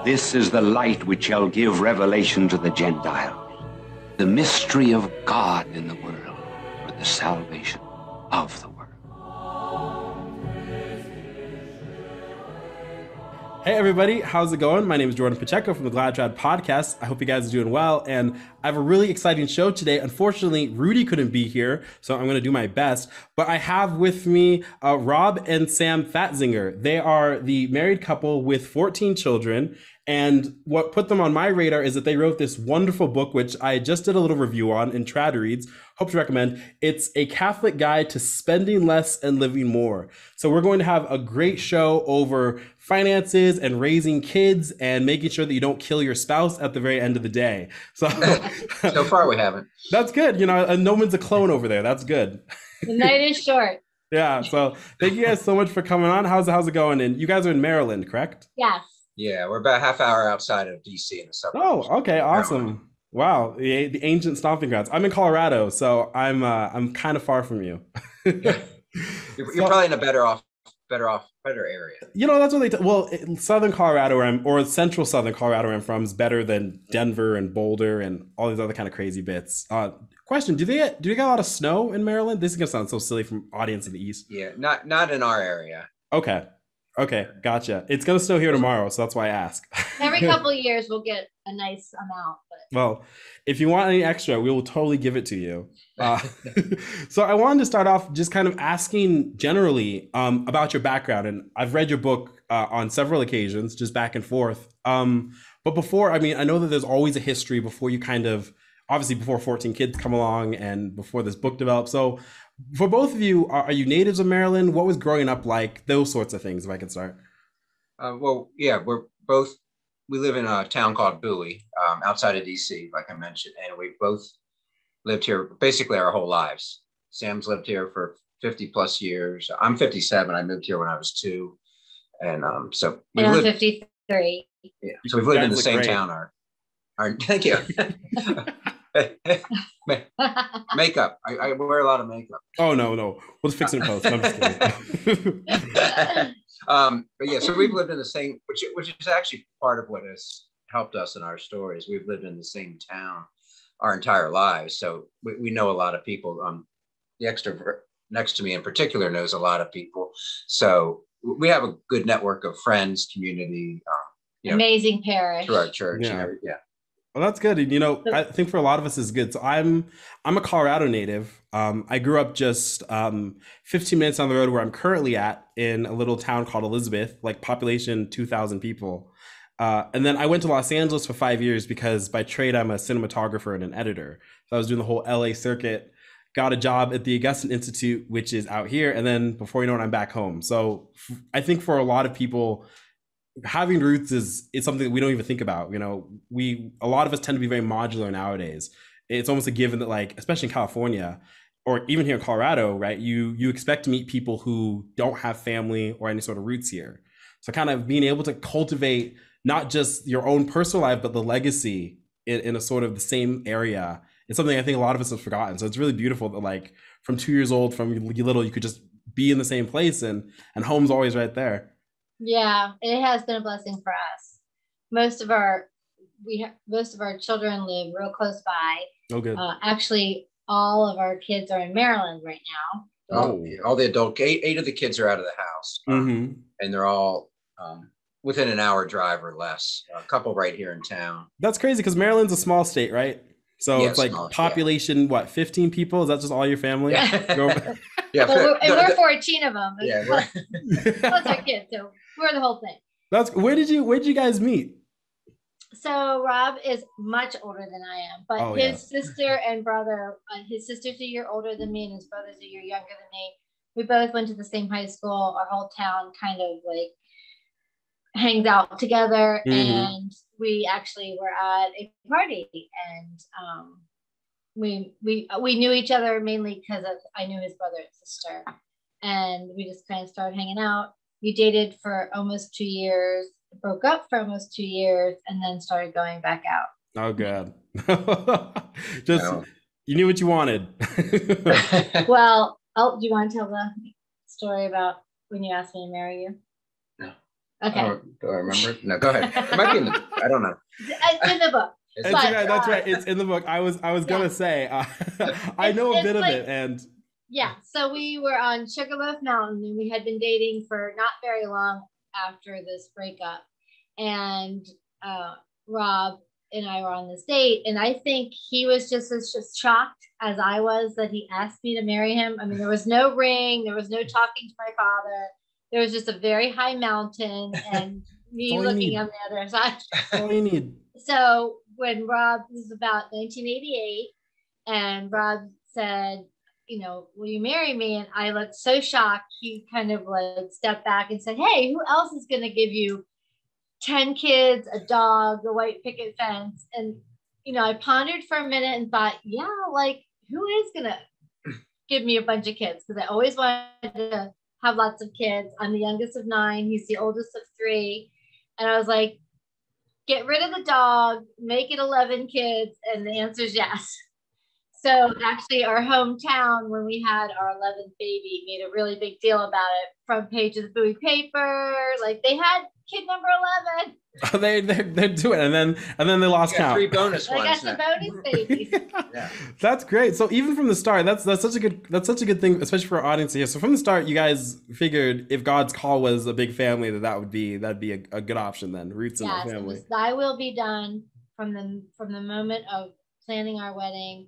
This is the light which shall give revelation to the Gentiles, the mystery of God in the world, for the salvation of the world. Hey everybody, how's it going? My name is Jordan Pacheco from the Glad Trad Podcast. I hope you guys are doing well, and I have a really exciting show today. Unfortunately, Rudy couldn't be here, so I'm going to do my best. But I have with me Rob and Sam Fatzinger. They are the married couple with 14 children, and what put them on my radar is that they wrote this wonderful book, which I just did a little review on in Trad Reads. Hope to recommend. It's a Catholic guide to spending less and living more. So we're going to have a great show over finances and raising kids and making sure that you don't kill your spouse at the very end of the day. So, so far we haven't. That's good. You know, no one's a clone over there. That's good. The night is short. Yeah. So thank you guys so much for coming on. How's it going? And you guys are in Maryland, correct? Yes. Yeah, we're about a half hour outside of DC in the suburbs. Oh, okay, awesome. Wow, the ancient stomping grounds. I'm in Colorado, so I'm kind of far from you. Yeah. You're probably in a better area. You know, that's what they Southern Colorado or central Southern Colorado where I'm from is better than Denver and Boulder and all these other kind of crazy bits. Question, do they get a lot of snow in Maryland? This is gonna sound so silly from audience in the East. Yeah, not in our area. Okay, gotcha. It's gonna snow here tomorrow, so that's why I ask. Every couple of years we'll get a nice amount. But... Well, if you want any extra, we will totally give it to you. So I wanted to start off just kind of asking generally about your background. And I've read your book on several occasions, just back and forth. But before, I mean, I know that there's always a history before you kind of, obviously before 14 kids come along and before this book developed. So for both of you, are you natives of Maryland? What was growing up like? Those sorts of things, if I can start. Well, yeah, we live in a town called Bowie, outside of DC, like I mentioned, and we both lived here basically our whole lives. Sam's lived here for 50 plus years. I'm 57. I moved here when I was 2. And so we I'm 53. Yeah, so we've lived in the same town. Our thank you. Makeup. I wear a lot of makeup. Oh no, we'll just fix it in post. I'm just kidding. But yeah, so we've lived in the same, which is actually part of what has helped us in our stories. We've lived in the same town our entire lives, so we know a lot of people. The extrovert next to me in particular knows a lot of people, so we have a good network of friends, community. Amazing parish through our church. Yeah. Yeah. Well, that's good. You know, I think for a lot of us is good. So I'm a Colorado native. I grew up just 15 minutes down the road where I'm currently at in a little town called Elizabeth, like population 2,000 people. And then I went to Los Angeles for 5 years because by trade, I'm a cinematographer and an editor. So I was doing the whole LA circuit, got a job at the Augustine Institute, which is out here. And then before you know it, I'm back home. So I think for a lot of people, having roots is something that we don't even think about. You know, a lot of us tend to be very modular nowadays. It's almost a given that, like, especially in California or even here in Colorado, right? You expect to meet people who don't have family or any sort of roots here. So kind of being able to cultivate not just your own personal life, but the legacy in a sort of the same area is something I think a lot of us have forgotten. So it's really beautiful that, like, from 2 years old, from little, you could just be in the same place and home's always right there. Yeah, it has been a blessing for us. Most of our children live real close by. Oh, good. Actually, all of our kids are in Maryland right now. Oh, all the adult, eight of the kids are out of the house, and they're all within an hour drive or less. A couple right here in town. That's crazy because Maryland's a small state, right? So yeah, it's like small, population, what, 15 people? Is that just all your family? Yeah. Yeah, well, we're 14 of them. Yeah, plus our kids, so we're the whole thing. Where did you guys meet? So Rob is much older than I am, but his sister and brother, his sister's a year older than me and his brother's a year younger than me. We both went to the same high school. Our whole town kind of like hangs out together, and we actually were at a party, and we knew each other mainly because I knew his brother and sister, and we just kind of started hanging out. We dated for almost 2 years, broke up for almost 2 years, and then started going back out. Oh, God. You knew what you wanted. Well, do you want to tell the story about when you asked me to marry you? No. Okay. Do I remember? No, go ahead. It might be in the, I don't know. It's in the book. That's right. It's in the book. I was gonna say, I know a bit of it, and yeah. So we were on Sugarloaf Mountain, and we had been dating for not very long after this breakup, and Rob and I were on this date, and I think he was just as shocked as I was that he asked me to marry him. I mean, there was no ring, there was no talking to my father. There was just a very high mountain and me looking on the other side. That's all you need. So when Rob, this was about 1988, and Rob said, you know, will you marry me? And I looked so shocked. He kind of like stepped back and said, hey, who else is going to give you 10 kids, a dog, a white picket fence? And, you know, I pondered for a minute and thought, yeah, like, who is going to give me a bunch of kids? Because I always wanted to have lots of kids. I'm the youngest of 9. He's the oldest of 3. And I was like, get rid of the dog, make it 11 kids. And the answer is yes. So actually our hometown, when we had our 11th baby, made a really big deal about it. Front page of the Bowie paper, like they had kid number 11. They do it, and then they lost count. 3 bonus ones. I got some bonus babies. Yeah. That's great. So even from the start, that's such a good thing, especially for our audience here. So from the start, you guys figured if God's call was a big family, that'd be a good option then. Roots in the family. Yes, thy will be done from the moment of planning our wedding.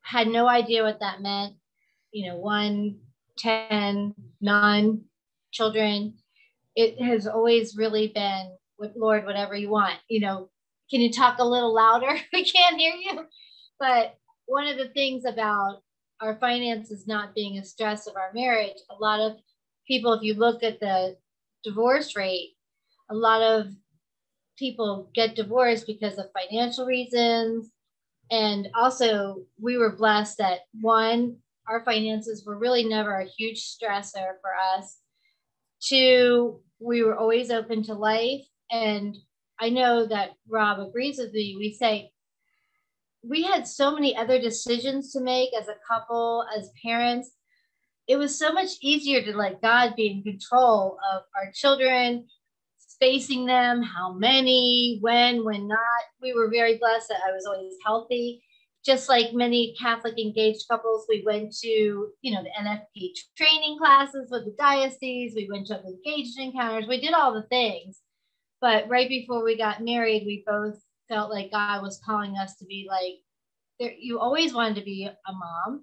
Had no idea what that meant. You know, 1, 10, 9 children. It has always really been, Lord, whatever you want. You know, can you talk a little louder? We can't hear you. But one of the things about our finances not being a stress of our marriage, a lot of people, if you look at the divorce rate, a lot of people get divorced because of financial reasons. And also, we were blessed that, 1, our finances were really never a huge stressor for us. 2, we were always open to life. And I know that Rob agrees with me. We say we had so many other decisions to make as a couple, as parents. It was so much easier to let God be in control of our children, spacing them, how many, when not. We were very blessed that I was always healthy. Just like many Catholic engaged couples, we went to, you know, the NFP training classes with the diocese. We went to engagement encounters. We did all the things. But right before we got married, we both felt like God was calling us to be like, you always wanted to be a mom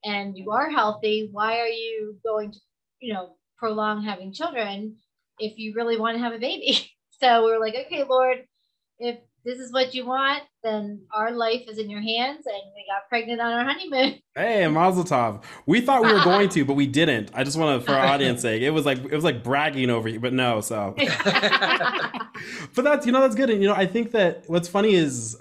and you are healthy. Why are you going to, you know, prolong having children if you really want to have a baby? So we were like, okay, Lord, if this is what you want, then our life is in your hands. And we got pregnant on our honeymoon. Hey, Mazel Tov. We thought we were going to, but we didn't. I just want to, for our audience sake, it was like bragging over you, but no. So, but that's good. And I think that what's funny is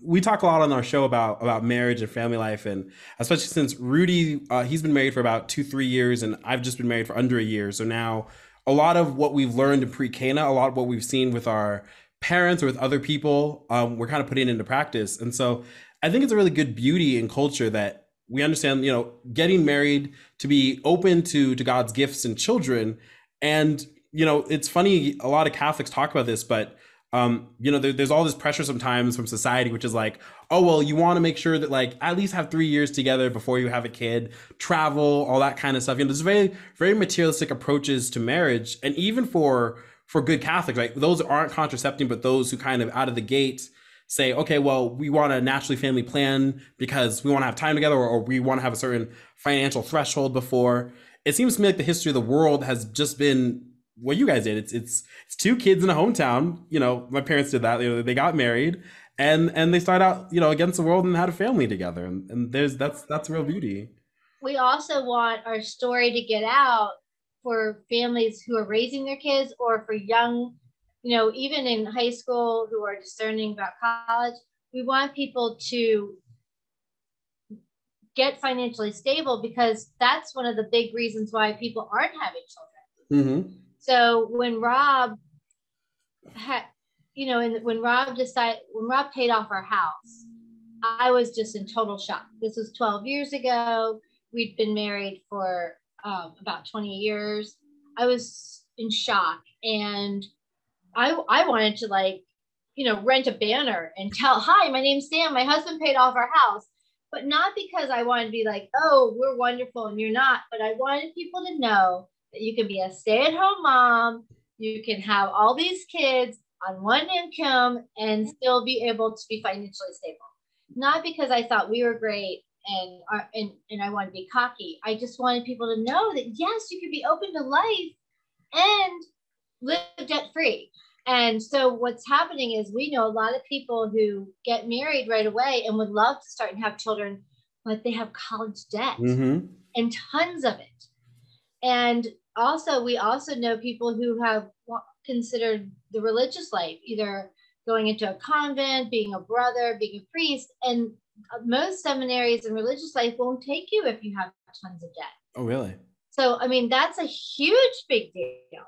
we talk a lot on our show about marriage and family life, and especially since Rudy, he's been married for about 2-3 years, and I've just been married for under a year. So now, a lot of what we've learned in pre-Cana, a lot of what we've seen with our parents or with other people, we're kind of putting into practice. And so I think it's a really good beauty in culture that we understand, getting married, to be open to God's gifts and children. And, it's funny, a lot of Catholics talk about this, but, there's all this pressure sometimes from society, which is like, oh, well, you want to make sure that at least have 3 years together before you have a kid, travel, all that kind of stuff. There's very, very materialistic approaches to marriage. And even for good Catholics, right? Those aren't contracepting, but those who kind of out of the gate say, okay, well, we want a naturally family plan because we want to have time together, or we want to have a certain financial threshold before. It seems to me like the history of the world has just been what you guys did. It's 2 kids in a hometown. My parents did that. They got married and they started out, against the world and had a family together. And that's real beauty. We also want our story to get out for families who are raising their kids, or for young, even in high school, who are discerning about college. We want people to get financially stable, because that's one of the big reasons why people aren't having children. Mm-hmm. So when Rob when Rob paid off our house, I was just in total shock. This was 12 years ago. We'd been married for about 20 years. I was in shock. And I wanted to like, rent a banner and tell, hi, my name's Sam. My husband paid off our house, but not because I wanted to be like, oh, we're wonderful and you're not, but I wanted people to know that you can be a stay-at-home mom. You can have all these kids on one income and still be able to be financially stable. Not because I thought we were great and I want to be cocky. I just wanted people to know that yes, you can be open to life and live debt free. And so what's happening is we know a lot of people who get married right away and would love to start and have children, but they have college debt and tons of it. And we also know people who have considered the religious life, either going into a convent, being a brother, being a priest, and most seminaries and religious life won't take you if you have tons of debt. Oh, really? So, I mean, that's a huge big deal.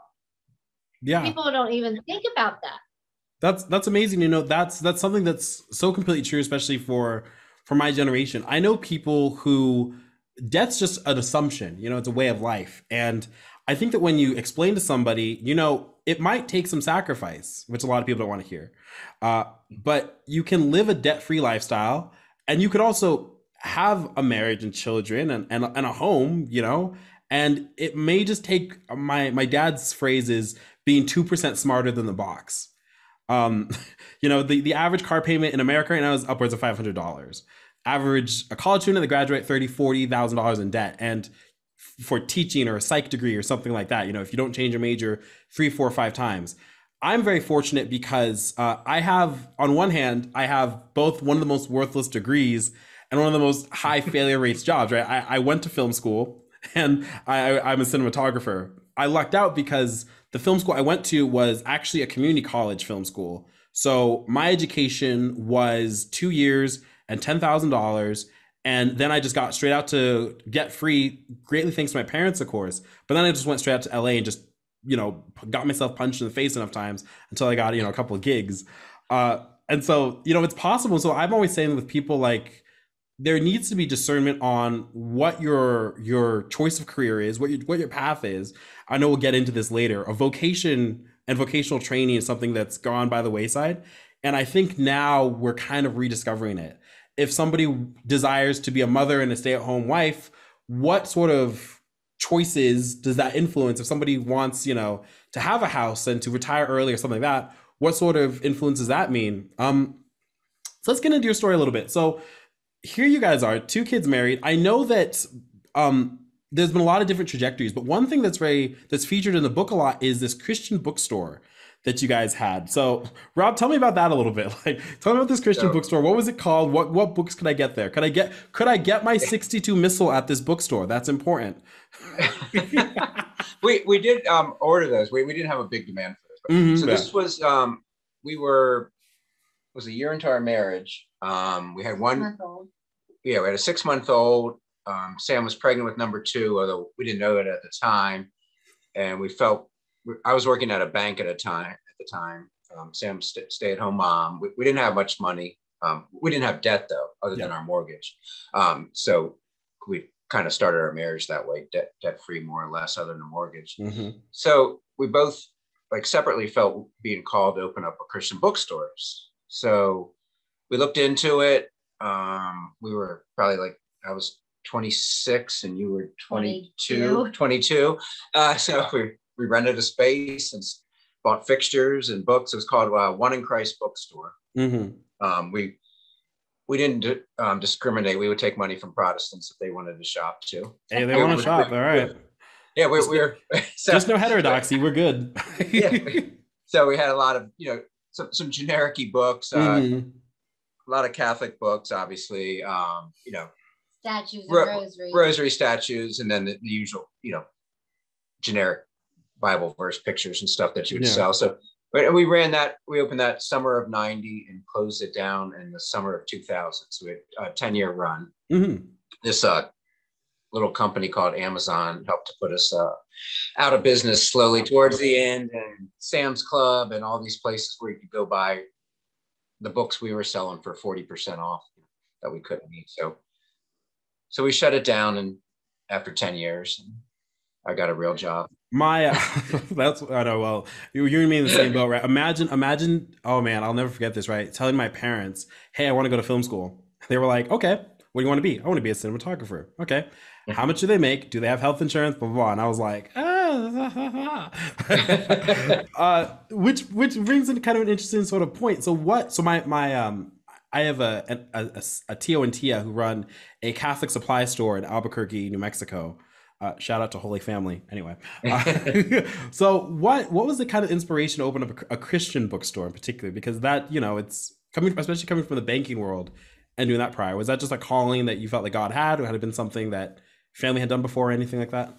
Yeah. People don't even think about that. That's amazing. That's something that's so completely true, especially for my generation. I know people who debt's just an assumption, it's a way of life. And I think that when you explain to somebody, it might take some sacrifice, which a lot of people don't want to hear. But you can live a debt-free lifestyle, and you could also have a marriage and children and a home, and it may just take, my dad's phrase is being 2% smarter than the box. The average car payment in America right now is upwards of $500. Average a college student that graduate $30,000-$40,000 in debt, and for teaching or a psych degree or something like that, if you don't change your major 3, 4, 5 times. I'm very fortunate because I have, on one hand, I have both one of the most worthless degrees and one of the most high failure rates jobs, right? I went to film school and I'm a cinematographer. I lucked out because the film school I went to was actually a community college film school. So my education was 2 years and $10,000. And then I just got straight out to get free, greatly thanks to my parents, of course. But then I just went straight out to LA and just, got myself punched in the face enough times until I got, a couple of gigs. And so, it's possible. So I'm always saying with people, like, there needs to be discernment on what your choice of career is, what your path is. I know we'll get into this later. A vocation and vocational training is something that's gone by the wayside. And I think now we're kind of rediscovering it. If somebody desires to be a mother and a stay-at-home wife, what sort of choices does that influence? If somebody wants, to have a house and to retire early or something like that, what sort of influence does that mean? So let's get into your story a little bit. So here you guys are, 2 kids married. I know that there's been a lot of different trajectories, but one thing that's featured in the book a lot is this Christian bookstore that you guys had. So Rob, tell me about that a little bit. Like, tell me about this Christian bookstore. What was it called? What books could I get there? Could I get my 62 missal at this bookstore? That's important. we did order those. We didn't have a big demand for those. So this was it was a year into our marriage. We had we had a 6-month-old. Sam was pregnant with number 2, although we didn't know it at the time. And we felt, I was working at a bank at the time. Sam stay-at-home mom. We didn't have much money. We didn't have debt though, other than our mortgage. So we kind of started our marriage that way, debt-free more or less, other than a mortgage. So we both separately felt being called to open up a Christian bookstores. So we looked into it. We were probably I was 26 and you were 22. So we rented a space and bought fixtures and books. It was called One in Christ Bookstore. We didn't discriminate. We would take money from Protestants if they wanted to shop too. Hey, they want to shop. All right. Yeah, we're so, just no heterodoxy. We're good. Yeah. So we had a lot of, some generic books, a lot of Catholic books, obviously, statues and rosary statues, and then the usual, generic Bible verse pictures and stuff that you would sell. So we opened that summer of 90 and closed it down in the summer of 2000. So we had a 10-year run. This little company called Amazon helped to put us out of business slowly towards the end, and Sam's Club and all these places where you could go buy the books we were selling for 40% off that we couldn't meet. So we shut it down, and after 10 years, I got a real job. My that's I know. Well, you and me in the same boat, right? Imagine. Oh man, I'll never forget this. Right, telling my parents, "Hey, I want to go to film school." They were like, "Okay, what do you want to be?" "I want to be a cinematographer." "Okay, how much do they make? Do they have health insurance?" Blah blah blah. And I was like, which brings in kind of an interesting sort of point. So what? So my I have a Tio and Tia who run a Catholic supply store in Albuquerque, New Mexico. Shout out to Holy Family. Anyway, so what was the kind of inspiration to open up a Christian bookstore in particular? Because that, it's coming, especially coming from the banking world and doing that prior. Was that just a calling that you felt like God had, or had it been something that family had done before or anything like that?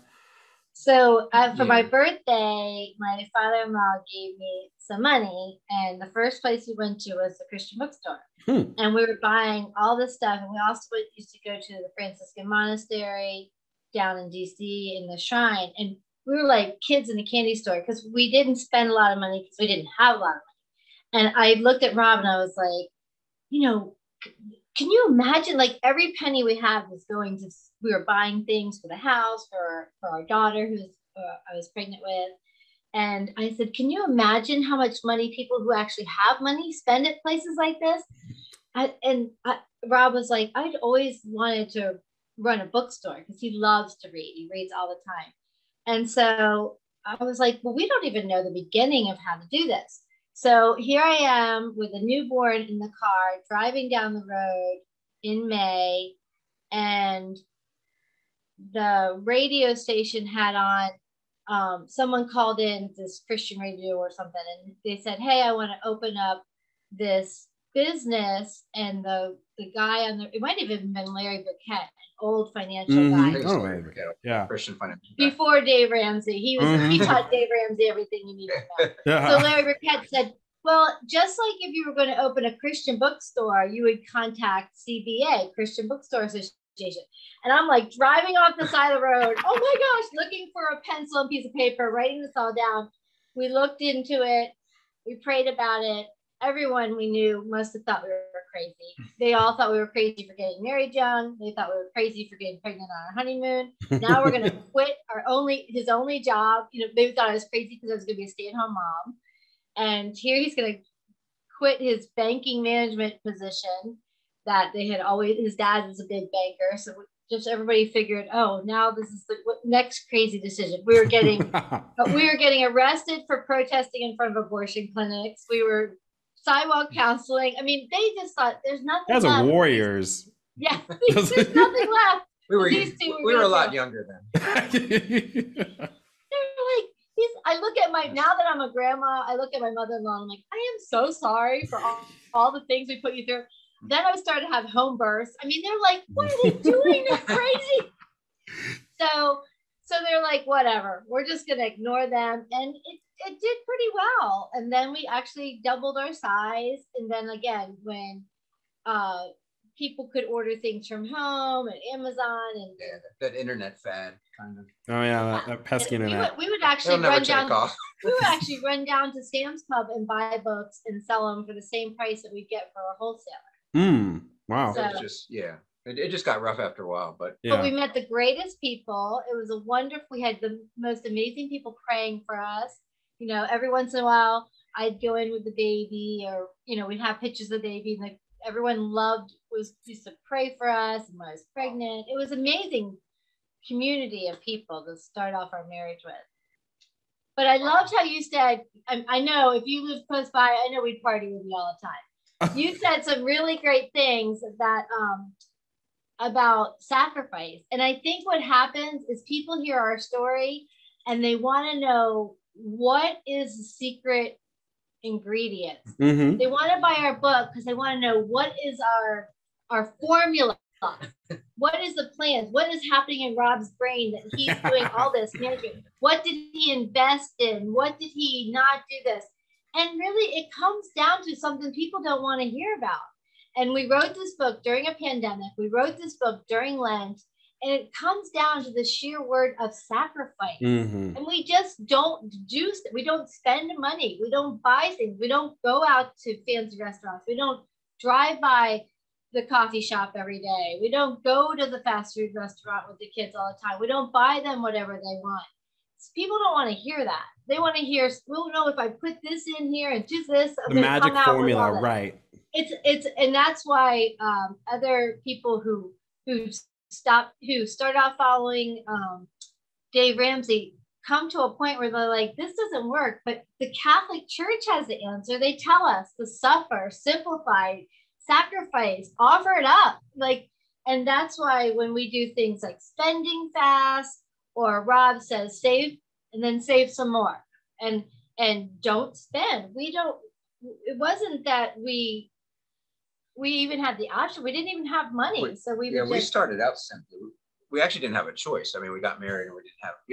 So for my birthday, my father-in-law gave me some money, and the first place we went to was the Christian bookstore. And we were buying all this stuff, and we also used to go to the Franciscan monastery down in DC in the shrine, and we were like kids in a candy store because we didn't spend a lot of money because we didn't have a lot of money. And I looked at Rob and I was like, can you imagine, like, every penny we have is going to, we were buying things for the house for our daughter who I was pregnant with. And I said, can you imagine how much money people who actually have money spend at places like this? Rob was like, I'd always wanted to run a bookstore because he loves to read. He reads all the time. And so I was like, well, we don't even know the beginning of how to do this. So here I am with a newborn in the car, driving down the road in May, and the radio station had on, someone called in this Christian radio or something, and they said, hey, I want to open up this business. And the guy it might have even been Larry Burkett, an old financial guy. Oh, Larry Burkett, yeah. Christian financial guy. Before Dave Ramsey. He taught Dave Ramsey everything you needed to know. Yeah. So Larry Burkett said, well, just like if you were going to open a Christian bookstore, you would contact CBA, Christian Bookstore Association. And I'm like driving off the side of the road, oh my gosh, looking for a pencil and piece of paper, writing this all down. We looked into it. We prayed about it. Everyone we knew must have thought we were crazy. They all thought we were crazy for getting married young. They thought we were crazy for getting pregnant on our honeymoon. Now we're going to quit his only job. They thought I was crazy because I was going to be a stay-at-home mom. And here he's going to quit his banking management position that they had always, his dad was a big banker. So just everybody figured, oh, now this is the next crazy decision. We were getting arrested for protesting in front of abortion clinics. We were sidewalk counseling. I mean, they just thought there's nothing left. As warriors. Yeah, there's nothing left. We were a lot younger then. I look at now that I'm a grandma, I look at my mother-in-law and I'm like, I am so sorry for all the things we put you through. Then I started to have home births. I mean, they're like, what are they doing? They're crazy. So they're like, whatever, we're just going to ignore them. And it did pretty well. And then we actually doubled our size. And then again, when people could order things from home and Amazon and that internet fad kind of. Oh yeah, that pesky internet. We would actually run down to Sam's Club and buy books and sell them for the same price that we'd get for a wholesaler. Wow. So, it was just it just got rough after a while, but we met the greatest people. It was we had the most amazing people praying for us. Every once in a while I'd go in with the baby, or we'd have pictures of the baby, and everyone used to pray for us. And when I was pregnant, it was amazing community of people to start off our marriage with. But I loved how you said, I know if you lived close by, I know we'd party with you all the time. You said some really great things about sacrifice. And I think what happens is people hear our story and they want to know, what is the secret ingredients? Mm-hmm. They want to buy our book because they want to know, what is our formula? What is the plans? What is happening in Rob's brain that he's doing all this management? What did he invest in? What did he not do this? And really, it comes down to something people don't want to hear about. And we wrote this book during a pandemic. We wrote this book during Lent. And it comes down to the sheer word of sacrifice. Mm-hmm. And we just don't we don't spend money. We don't buy things. We don't go out to fancy restaurants. We don't drive by the coffee shop every day. We don't go to the fast food restaurant with the kids all the time. We don't buy them whatever they want. people don't want to hear that. They want to hear, we'll know if I put this in here and do this, the magic formula, right? And that's why other people who started off following Dave Ramsey come to a point where they're like, this doesn't work, but the Catholic Church has the answer. They tell us to suffer, simplify, sacrifice, offer it up. Like, and that's why when we do things like spending fast, or Rob says save and then save some more, and don't spend. It wasn't that we even had the option. We didn't even have money. So we started out simply. We actually didn't have a choice. I mean, we got married and we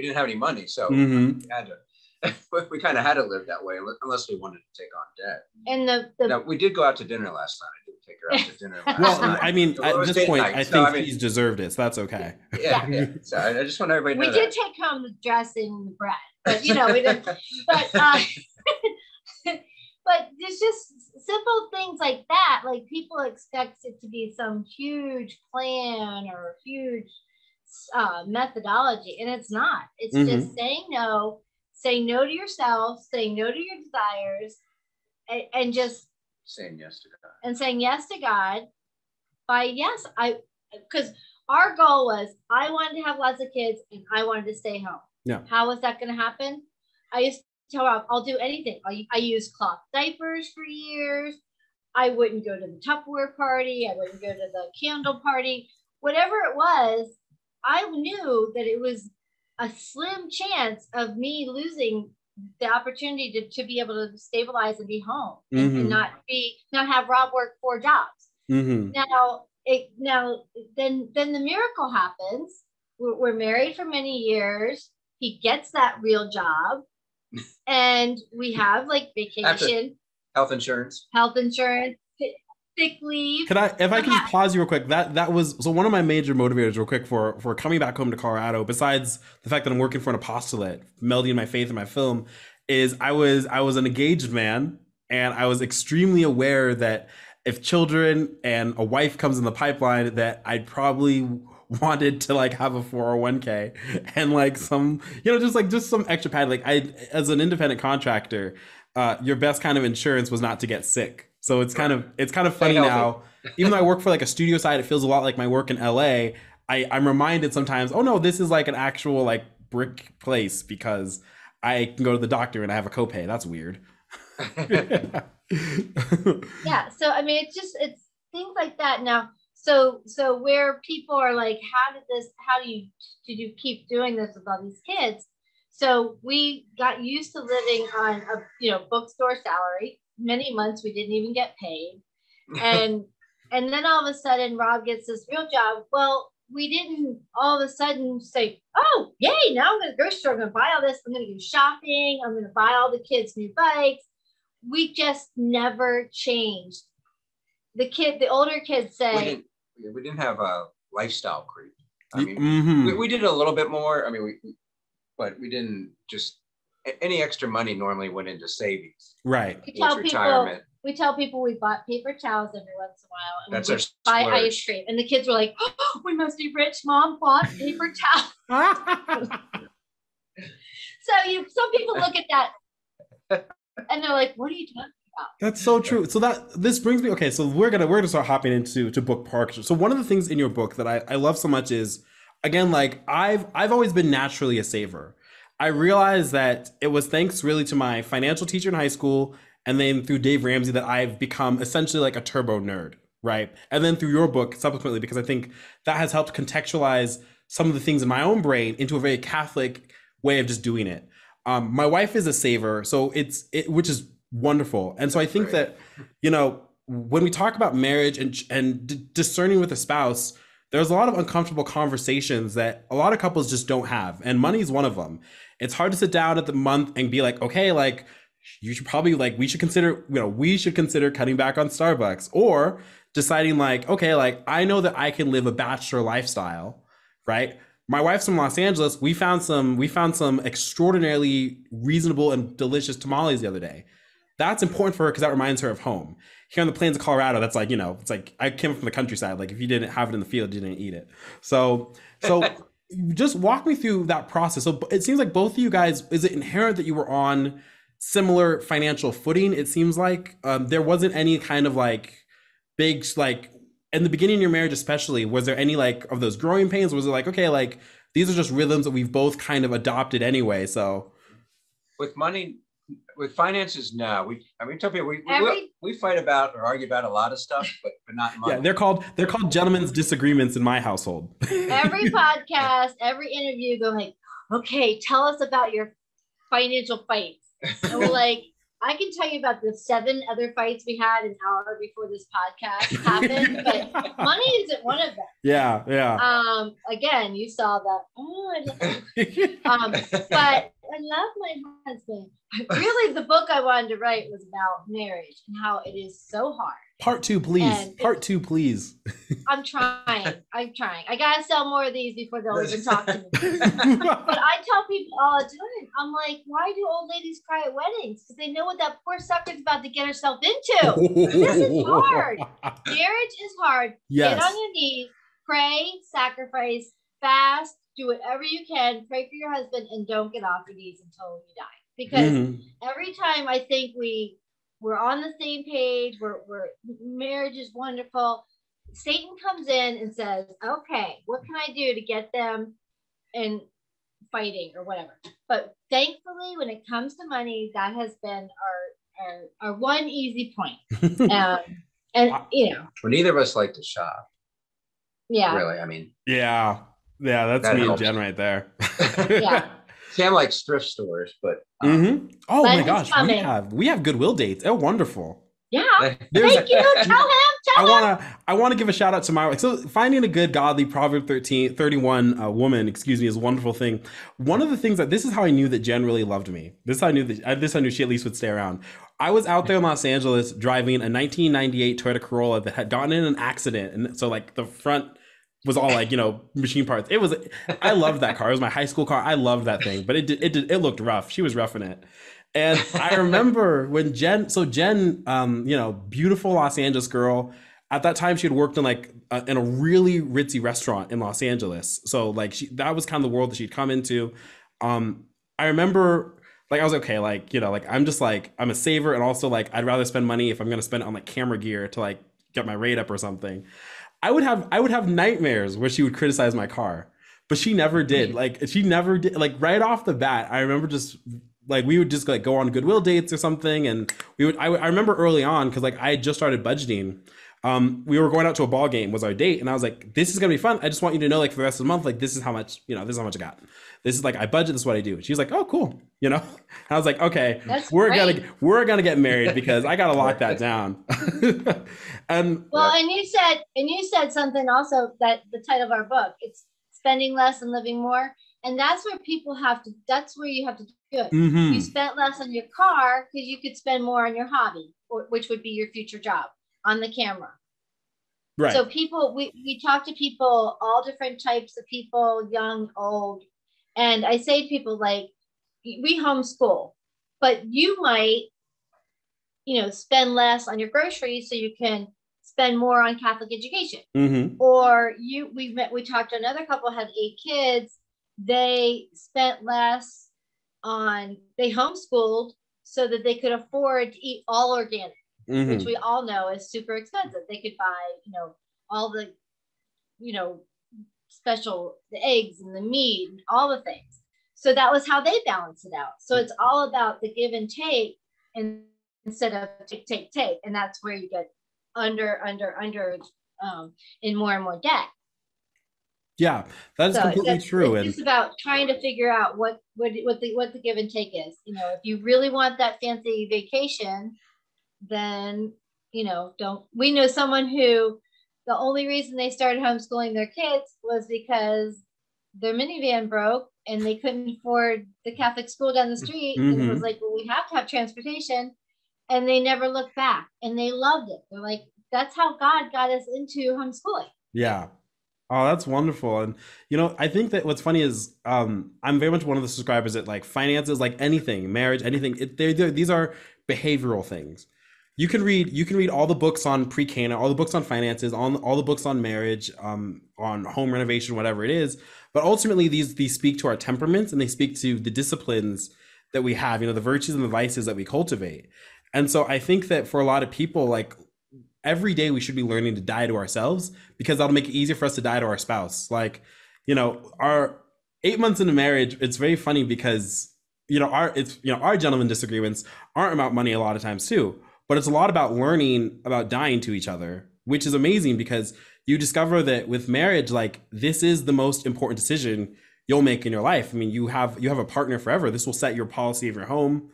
didn't have any money. So we had to, we kind of had to live that way unless we wanted to take on debt. And now, we did go out to dinner last night. I did take her out to dinner last night. I mean, at this point, I think he's deserved it. So that's okay. Yeah. So I just want everybody to know we did take home the dressing and the bread, but we didn't. But but it's just simple things like that. Like, people expect it to be some huge plan or huge methodology, and it's not. It's just saying no to yourself, saying no to your desires, and just saying yes to God. And saying yes to God because our goal was, I wanted to have lots of kids and I wanted to stay home. Yeah. How was that going to happen? I used to tell Rob, I'll do anything. I used cloth diapers for years. I wouldn't go to the Tupperware party. I wouldn't go to the candle party. Whatever it was, I knew that it was a slim chance of me losing the opportunity to be able to stabilize and be home and not have Rob work 4 jobs. Now then the miracle happens. We're married for many years. He gets that real job, and we have like vacation, health insurance, sick leave. If I can just pause you real quick, that was so one of my major motivators real quick for coming back home to Colorado, besides the fact that I'm working for an apostolate, melding my faith in my film, is I was an engaged man, and I was extremely aware that if children and a wife comes in the pipeline, that I'd probably wanted to like have a 401k and like some, just some extra pad. Like, as an independent contractor, your best kind of insurance was not to get sick. So it's kind of funny now. Even though I work for like a studio side, it feels a lot like my work in LA. I'm reminded sometimes, oh no, this is like an actual like brick place because I can go to the doctor and I have a copay. That's weird. Yeah. So I mean, it's things like that now. So where people are like, how did you keep doing this with all these kids? So we got used to living on a bookstore salary. Many months we didn't even get paid, and then all of a sudden Rob gets this real job. Well, we didn't all of a sudden say, oh yay, now I'm going to go to the grocery store, I'm going to buy all this, I'm going to go shopping, I'm going to buy all the kids new bikes. We just never changed. The older kids say we didn't have a lifestyle creep. I mean, we did a little bit more. I mean, but we didn't just. Any extra money normally went into savings. Right. Retirement. We tell people we bought paper towels every once in a while, and that's we buy ice cream. And the kids were like, oh, we must be rich. Mom bought paper towels. So some people look at that and they're like, what are you talking about? That's so true. So this brings me, okay, so we're gonna start hopping into book parks. So one of the things in your book that I love so much is, again, like I've always been naturally a saver. I realized that it was thanks really to my financial teacher in high school, and then through Dave Ramsey, that I've become essentially like a turbo nerd, right? And then through your book subsequently, because I think that has helped contextualize some of the things in my own brain into a very Catholic way of just doing it. My wife is a saver, so which is wonderful. And so I think that, when we talk about marriage and discerning with a spouse, there's a lot of uncomfortable conversations that a lot of couples just don't have. And money is one of them. It's hard to sit down at the month and be like, okay, like you should probably we should consider cutting back on Starbucks, or deciding like, okay, like I know that I can live a bachelor lifestyle, right? My wife's from Los Angeles. We found some extraordinarily reasonable and delicious tamales the other day. That's important for her because that reminds her of home. Here on the plains of Colorado, that's like, it's like I came from the countryside. Like if you didn't have it in the field, you didn't eat it. So just walk me through that process. So it seems like both of you guys, is it inherent that you were on similar financial footing? It seems like there wasn't any kind of like big, like in the beginning of your marriage, especially, was there any like of those growing pains? Was it like, okay, like these are just rhythms that we've both kind of adopted anyway? So with money, with finances, no. We tell people we fight about or argue about a lot of stuff, but not money. Yeah, they're called gentlemen's disagreements in my household. Every podcast, every interview, go like, okay, tell us about your financial fights. And we're like, I can tell you about the 7 other fights we had an hour before this podcast happened, but money isn't one of them. Yeah. Again, you saw that. Oh, I love but I love my husband. Really, the book I wanted to write was about marriage and how it is so hard. Part 2, please. Part 2, please. I'm trying. I gotta sell more of these before they'll even talk to me. But I tell people all the time, I'm like, why do old ladies cry at weddings? Because they know what that poor sucker's about to get herself into. This is hard. Marriage is hard. Yes. Get on your knees, pray, sacrifice, fast, do whatever you can, pray for your husband, and don't get off your knees until you die. Because every time I think we're on the same page, we're marriage is wonderful, Satan comes in and says, okay, what can I do to get them in fighting or whatever? But thankfully, when it comes to money, that has been our one easy point. And you know, well, neither of us like to shop. Yeah. Really, I mean. Yeah, that's that me helps. And Jen right there. Yeah. Sam likes thrift stores, but oh my gosh, we have Goodwill dates. Oh, wonderful. Yeah. Thank you. Tell him. I want to give a shout out to my wife. So finding a good, godly Proverb 31 woman, is a wonderful thing. One of the things this is how I knew that Jen really loved me. This is how I knew she at least would stay around. I was out there in Los Angeles driving a 1998 Toyota Corolla that had gotten in an accident. And so like the front was all like, machine parts. I loved that car. It was my high school car. I loved that thing, but it looked rough. She was roughing it. And I remember when Jen, beautiful Los Angeles girl. At that time, she had worked in in a really ritzy restaurant in Los Angeles. So like that was kind of the world that she'd come into. I remember I was okay, I'm just I'm a saver, and also I'd rather spend money if I'm going to spend it on camera gear to get my rate up or something. I would have nightmares where she would criticize my car, but she never did. She never did. Right off the bat, I remember just we would just go on Goodwill dates or something, and I remember early on, because I had just started budgeting. We were going out to a ball game was our date, and I was like, this is gonna be fun. I just want you to know, for the rest of the month, this is how much, this is how much I got. This is I budget, this is what I do. She's like, oh, cool. And I was like, okay, we're gonna get married because I gotta lock that down. And you said something also, that the title of our book, it's Spending Less and Living More. And that's where that's where you have to do it. Mm-hmm. You spent less on your car because you could spend more on your hobby, which would be your future job, on the camera. Right. So we talk to people, all different types of people, young, old. And I say to people, we homeschool, but you might, spend less on your groceries so you can spend more on Catholic education. Mm-hmm. Or we talked to another couple who had 8 kids. They spent less they homeschooled so that they could afford to eat all organic, mm-hmm. which we all know is super expensive. They could buy, all the, the eggs and the meat and all the things. So that was how they balanced it out. So it's all about the give and take, and instead of take. And that's where you get under in more and more debt. Yeah, that is completely true. It's just about trying to figure out what the give and take is. If you really want that fancy vacation, then don't. We know someone who the only reason they started homeschooling their kids was because their minivan broke and they couldn't afford the Catholic school down the street. Mm-hmm. And it was well, we have to have transportation, and they never looked back, and they loved it. They're like, that's how God got us into homeschooling. Yeah. Oh, that's wonderful. And, I think that what's funny is I'm very much one of the subscribers that finances, anything, marriage, anything, these are behavioral things. You can read all the books on pre-Cana, all the books on finances, on all the books on marriage, on home renovation, whatever it is. But ultimately, these speak to our temperaments, and they speak to the disciplines that we have, the virtues and the vices that we cultivate. And so I think that for a lot of people, like, every day we should be learning to die to ourselves, because that'll make it easier for us to die to our spouse. Like, our 8 months into marriage, it's very funny because our gentleman disagreements aren't about money a lot of times too, but it's a lot about learning about dying to each other, which is amazing because you discover that with marriage, like, this is the most important decision you'll make in your life. I mean, you have a partner forever. This will set your policy of your home.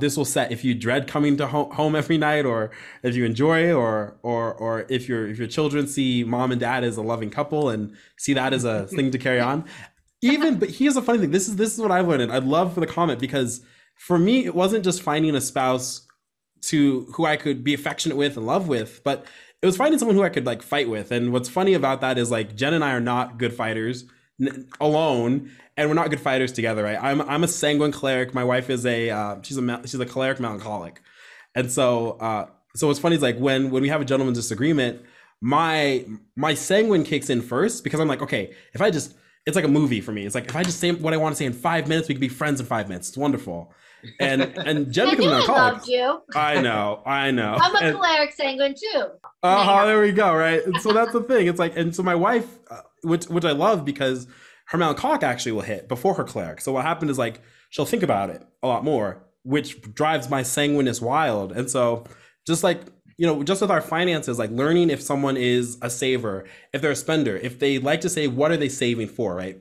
This will set if you dread coming to home every night, or if you enjoy, or if your children see mom and dad as a loving couple and see that as a thing to carry on. But here's a funny thing. This is what I've learned. I'd love for the comment, because for me, it wasn't just finding a spouse who I could be affectionate with and love with, but it was finding someone who I could, like, fight with. And what's funny about that is, like, Jen and I are not good fighters alone, and we're not good fighters together, right? I'm a sanguine choleric. My wife is she's a choleric melancholic. And so what's funny is, like, when we have a gentleman's disagreement, my sanguine kicks in first, because I'm like, okay, it's like a movie for me. It's like, if I just say what I want to say in 5 minutes, we can be friends in 5 minutes. It's wonderful. And Jen becomes an alcoholic. Loved you. I know. I'm a choleric sanguine too. There we go. Right. And so that's the thing. It's like, and so my wife, which I love, because her melancholic actually will hit before her choleric. So what happened is, like, she'll think about it a lot more, which drives my sanguineness wild. And so just like, just with our finances, like, learning if someone is a saver, if they're a spender, if they like to say, what are they saving for, right?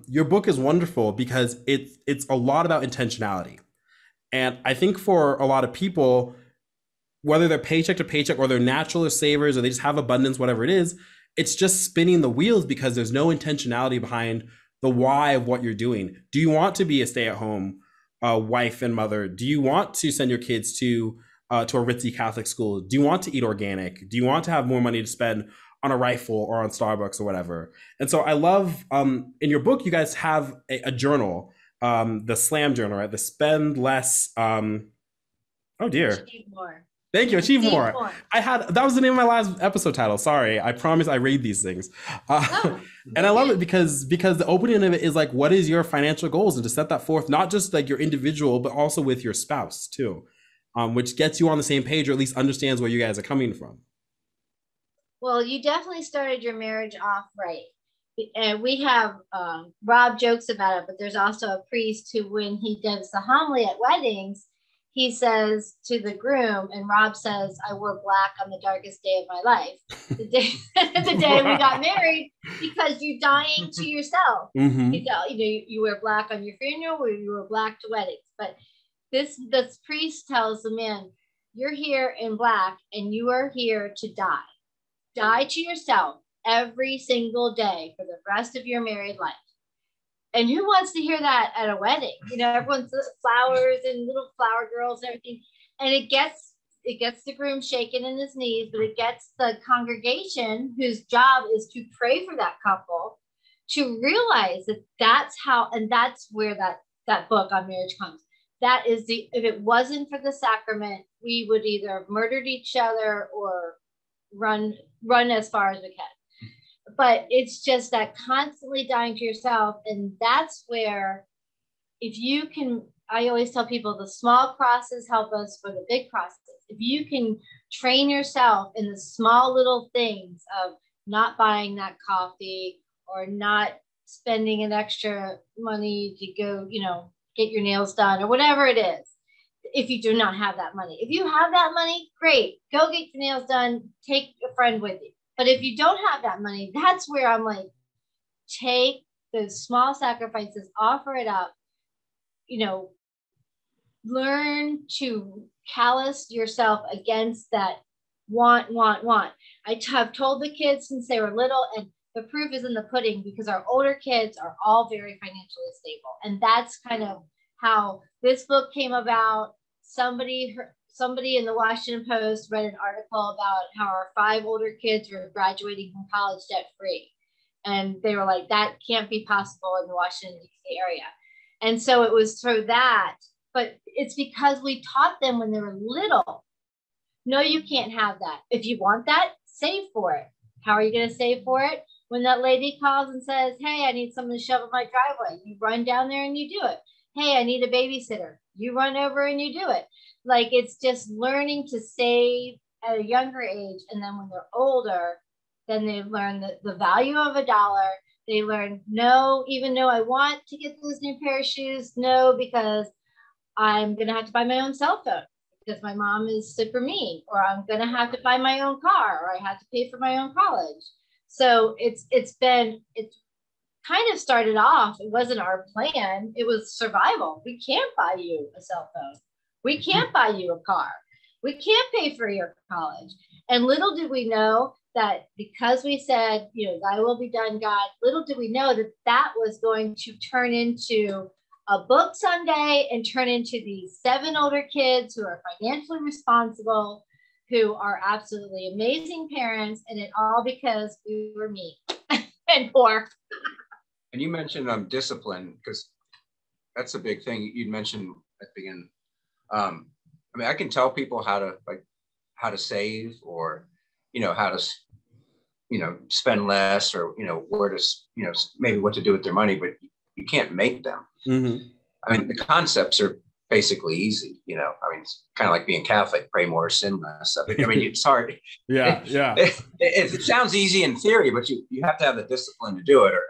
Your book is wonderful because it's a lot about intentionality. And I think for a lot of people, whether they're paycheck to paycheck or they're natural savers or they just have abundance, whatever it is, it's just spinning the wheels because there's no intentionality behind the why of what you're doing. Do you want to be a stay-at-home wife and mother? Do you want to send your kids to a ritzy Catholic school? Do you want to eat organic? Do you want to have more money to spend on a rifle or on Starbucks or whatever? And so I love, in your book, you guys have a journal, the SLAM journal, right? The Spend Less, oh dear. Achieve More. Thank you, Achieve More. That was the name of my last episode title. Sorry, I promise I read these things. And I love it because the opening of it is like, what is your financial goals? And to set that forth, not just like your individual, but also with your spouse too, which gets you on the same page, or at least understands where you guys are coming from. Well, you definitely started your marriage off right. And we have, Rob jokes about it, but there's also a priest who, when he gives the homily at weddings, he says to the groom, and Rob says, I wore black on the darkest day of my life, the day we got married, because you're dying to yourself. Mm-hmm. You wear black on your funeral, or you wear black to weddings. But this priest tells the man, you're here in black and you are here to die. Die to yourself every single day for the rest of your married life. And who wants to hear that at a wedding? Everyone's flowers and little flower girls and everything. And it gets the groom shaken in his knees, but it gets the congregation, whose job is to pray for that couple, to realize that that's how, and that's where that book on marriage comes. That is if it wasn't for the sacrament, we would either have murdered each other or run as far as we can. But it's just that constantly dying to yourself. And that's where, if you can, I always tell people, the small crosses help us for the big crosses. If you can train yourself in the small little things of not buying that coffee, or not spending an extra money to go, get your nails done, or whatever it is. If you do not have that money, if you have that money, great, go get your nails done, take a friend with you. But if you don't have that money, that's where I'm like, take those small sacrifices, offer it up, learn to callous yourself against that want. I have told the kids since they were little, and the proof is in the pudding, because our older kids are all very financially stable. And that's kind of how this book came about. Somebody in the Washington Post read an article about how our 5 older kids were graduating from college debt free. And they were like, that can't be possible in the Washington, D.C. area. And so it was through that, but it's because we taught them when they were little No, you can't have that. If you want that, save for it. How are you going to save for it? When that lady calls and says, hey, I need someone to shovel my driveway, you run down there and you do it. Hey, I need a babysitter. You run over and you do it. Like, it's just learning to save at a younger age. And then when they're older, then they learn the value of $1. They learn, no, even though I want to get this new pair of shoes, no, because I'm going to have to buy my own cell phone because my mom is super mean, or I'm going to have to buy my own car, or I have to pay for my own college. So it's kind of started off, it wasn't our plan. It was survival. We can't buy you a cell phone. We can't buy you a car. We can't pay for your college. And little did we know that because we said, thy will be done, God, little did we know that that was going to turn into a book someday and turn into these 7 older kids who are financially responsible, who are absolutely amazing parents. And it all because we were mean and poor. And you mentioned discipline, because that's a big thing. You mentioned at the beginning. I can tell people how to save, or how to spend less, or where to maybe what to do with their money, but you can't make them. Mm-hmm. The concepts are basically easy. It's kind of like being Catholic: pray more, sin less. It's hard. It sounds easy in theory, but you have to have the discipline to do it. Or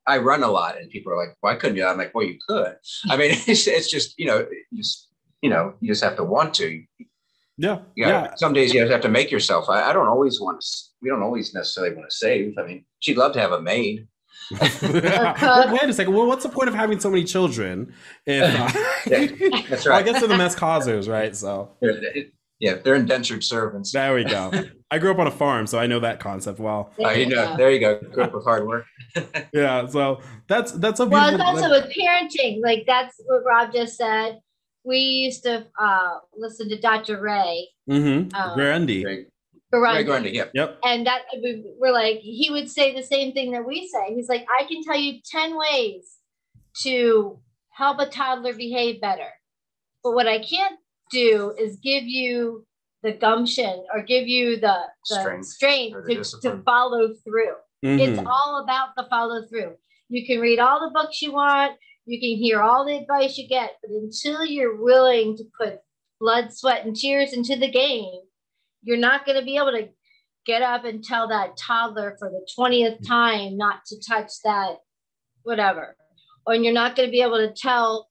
I run a lot, and people are like, "Why couldn't you?" I'm like, "Well, you could." It's just you just have to want to. Yeah. Some days you have to make yourself. I don't always want to. We don't always necessarily want to save. She'd love to have a maid. Well, wait a second. Well, what's the point of having so many children? If that's right. Well, I guess they're the mess causers, right? So they're indentured servants. There we go. I grew up on a farm, so I know that concept well. There you go. Grew up with hard work. Yeah. So that's a beautiful. Well, it's also with parenting. Like, that's what Rob just said. We used to listen to Dr. Ray. Mm-hmm. Ray Grundy, Yep. And that we're like, he would say the same thing that we say. He's like, I can tell you 10 ways to help a toddler behave better. But what I can't do is give you the gumption or give you the strength to follow through. Mm-hmm. It's all about the follow through. You can read all the books you want. You can hear all the advice you get, but until you're willing to put blood, sweat, and tears into the game, you're not going to be able to get up and tell that toddler for the 20th time not to touch that whatever. Or you're not going to be able to tell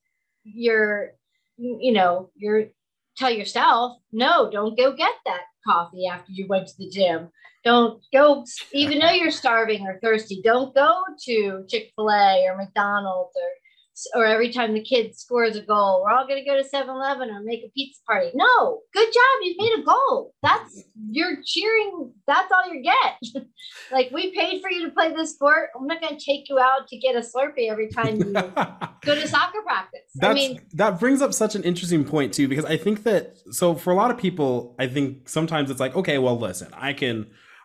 tell yourself, no, don't go get that coffee after you went to the gym. Don't go, even though you're starving or thirsty, don't go to Chick-fil-A or McDonald's or every time the kid scores a goal, we're all going to go to 7-Eleven or make a pizza party. No, good job. You made a goal. You're cheering. That's all you get. Like, we paid for you to play this sport. I'm not going to take you out to get a Slurpee every time you go to soccer practice. That brings up such an interesting point too, because I think so for a lot of people, I think sometimes it's like, okay, well, listen, I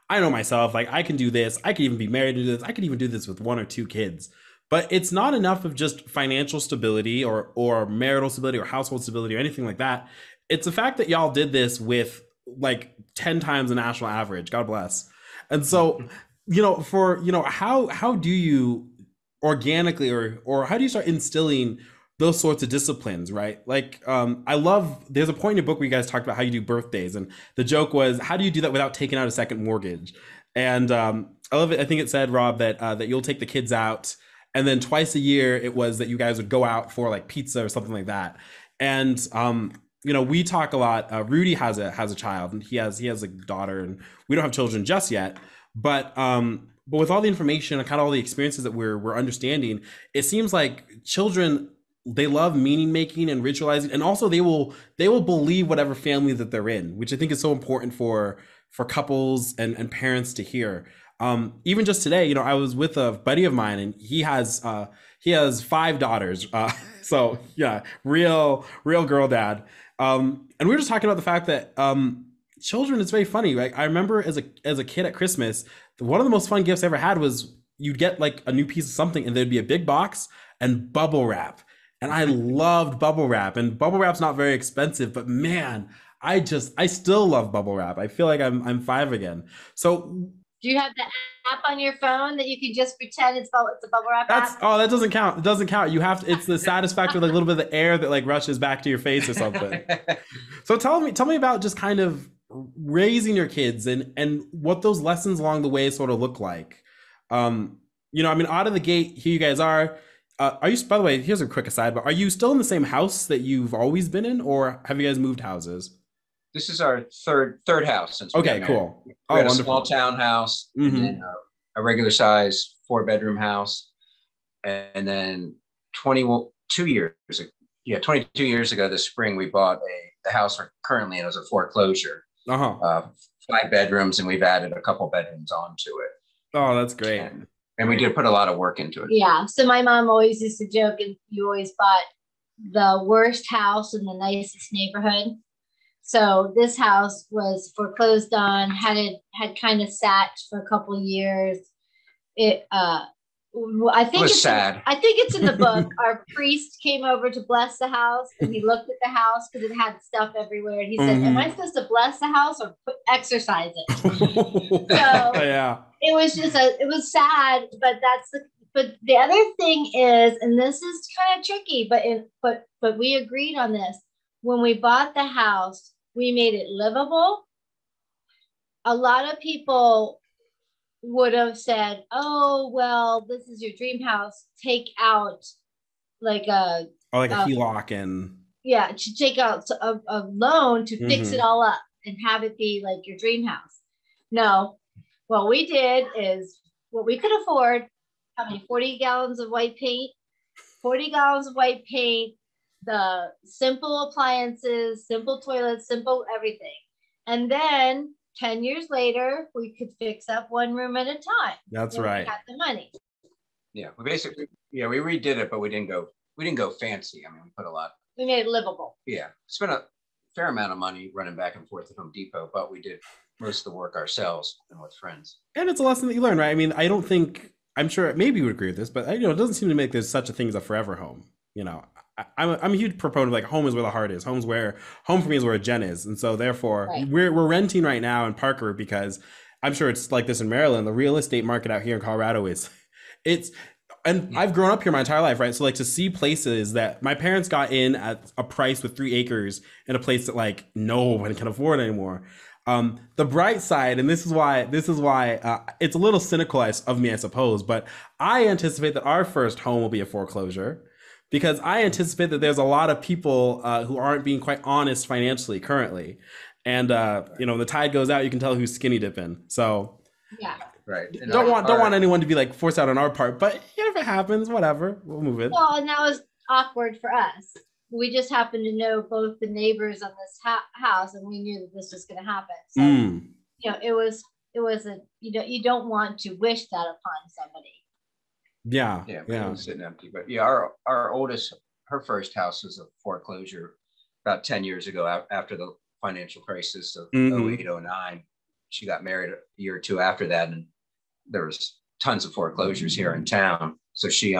know myself, like I can do this. I can even be married to this. I can even do this with 1 or 2 kids. But it's not enough of just financial stability or marital stability or household stability or anything like that. It's the fact that y'all did this with like 10 times the national average. God bless. And so, how do you organically or how do you start instilling those sorts of disciplines, right? Like, there's a point in your book where you guys talked about how you do birthdays. And the joke was, how do you do that without taking out a second mortgage? And I love it. I think it said, Rob, that you'll take the kids out. And then twice a year, it was that you guys would go out for like pizza or something like that. And, we talk a lot. Rudy has a child, and he has a daughter, and we don't have children just yet. But with all the information and kind of all the experiences that we're understanding, it seems like children, they love meaning making and ritualizing. And also they will believe whatever family that they're in, which I think is so important for couples and parents to hear. Even just today, I was with a buddy of mine, and he has 5 daughters. So yeah, real girl dad. And we were just talking about the fact that children, it's very funny. Like, I remember as a kid at Christmas, one of the most fun gifts I ever had was you'd get like a new piece of something, and there'd be a big box and bubble wrap. And I loved bubble wrap, and bubble wrap's not very expensive, but man, I still love bubble wrap. I feel like I'm 5 again. So do you have the app on your phone that you can just pretend it's a bubble wrap app? Oh, that doesn't count. It doesn't count. You have to, it's the satisfactory, like a little bit of the air that like rushes back to your face or something. So tell me about just kind of raising your kids and what those lessons along the way sort of look like. You know, I mean, out of the gate, here you guys are. Are you, by the way, here's a quick aside, but are you still in the same house that you've always been in, or have you guys moved houses? This is our third house since we got married. Cool. We had a small townhouse, and then a regular size 4-bedroom house, and then 22 years ago this spring we bought the house we're currently in as a foreclosure. 5 bedrooms, and we've added a couple bedrooms onto it. Oh, that's great. And we did put a lot of work into it. Yeah. So my mom always used to joke, and you always bought the worst house in the nicest neighborhood. So this house was foreclosed on, had kind of sat for a couple of years. I think it's sad. I think it's in the book. Our priest came over to bless the house, and he looked at the house because it had stuff everywhere. And he said, "Am I supposed to bless the house or exercise it?" So yeah, it was just it was sad. But the other thing is, and this is kind of tricky, but we agreed on this when we bought the house. We made it livable. A lot of people would have said, "Oh, well, this is your dream house. Take out like a HELOC and to take out a loan to fix it all up and have it be like your dream house." No, what we did is what we could afford. How many? 40 gallons of white paint. 40 gallons of white paint. The simple appliances, simple toilets, simple everything, and then 10 years later, we could fix up one room at a time. That's right. We had the money. Yeah, we basically, we redid it, but we didn't go fancy. I mean, we made it livable. Yeah, spent a fair amount of money running back and forth at Home Depot, but we did most of the work ourselves and with friends. And it's a lesson that you learn, right? I mean, I'm sure maybe you would agree with this, but it doesn't seem to make there's such a thing as a forever home. You know, I'm a huge proponent of like home is where the heart is. Home for me is where Jen is. And so therefore we're renting right now in Parker because I'm sure it's like this in Maryland. The real estate market out here in Colorado and I've grown up here my entire life, right? So like to see places that my parents got in at a price with 3 acres in a place that like no one can afford anymore. The bright side, and this is why it's a little cynical of me, I suppose, but I anticipate that our first home will be a foreclosure. Because I anticipate that there's a lot of people who aren't being quite honest financially currently. And, when the tide goes out, you can tell who's skinny dipping. So yeah, right. Don't want anyone to be like forced out on our part, but if it happens, whatever, we'll move it. Well, and that was awkward for us. We just happened to know both the neighbors on this house, and we knew that this was going to happen. So, it was you don't want to wish that upon somebody. Yeah. It was sitting empty. But our oldest, her first house was a foreclosure about 10 years ago after the financial crisis of 08, 09. She got married a year or two after that, and there was tons of foreclosures here in town. So she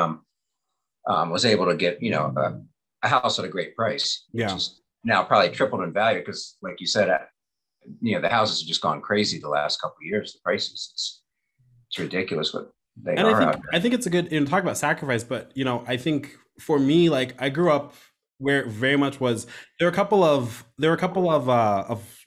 was able to get a house at a great price. Yeah. Which is now probably tripled in value because, like you said, the houses have just gone crazy the last couple of years. The prices, it's ridiculous what they are. I think it's a good talk about sacrifice, but I think for me, like I grew up where it very much was there were a couple of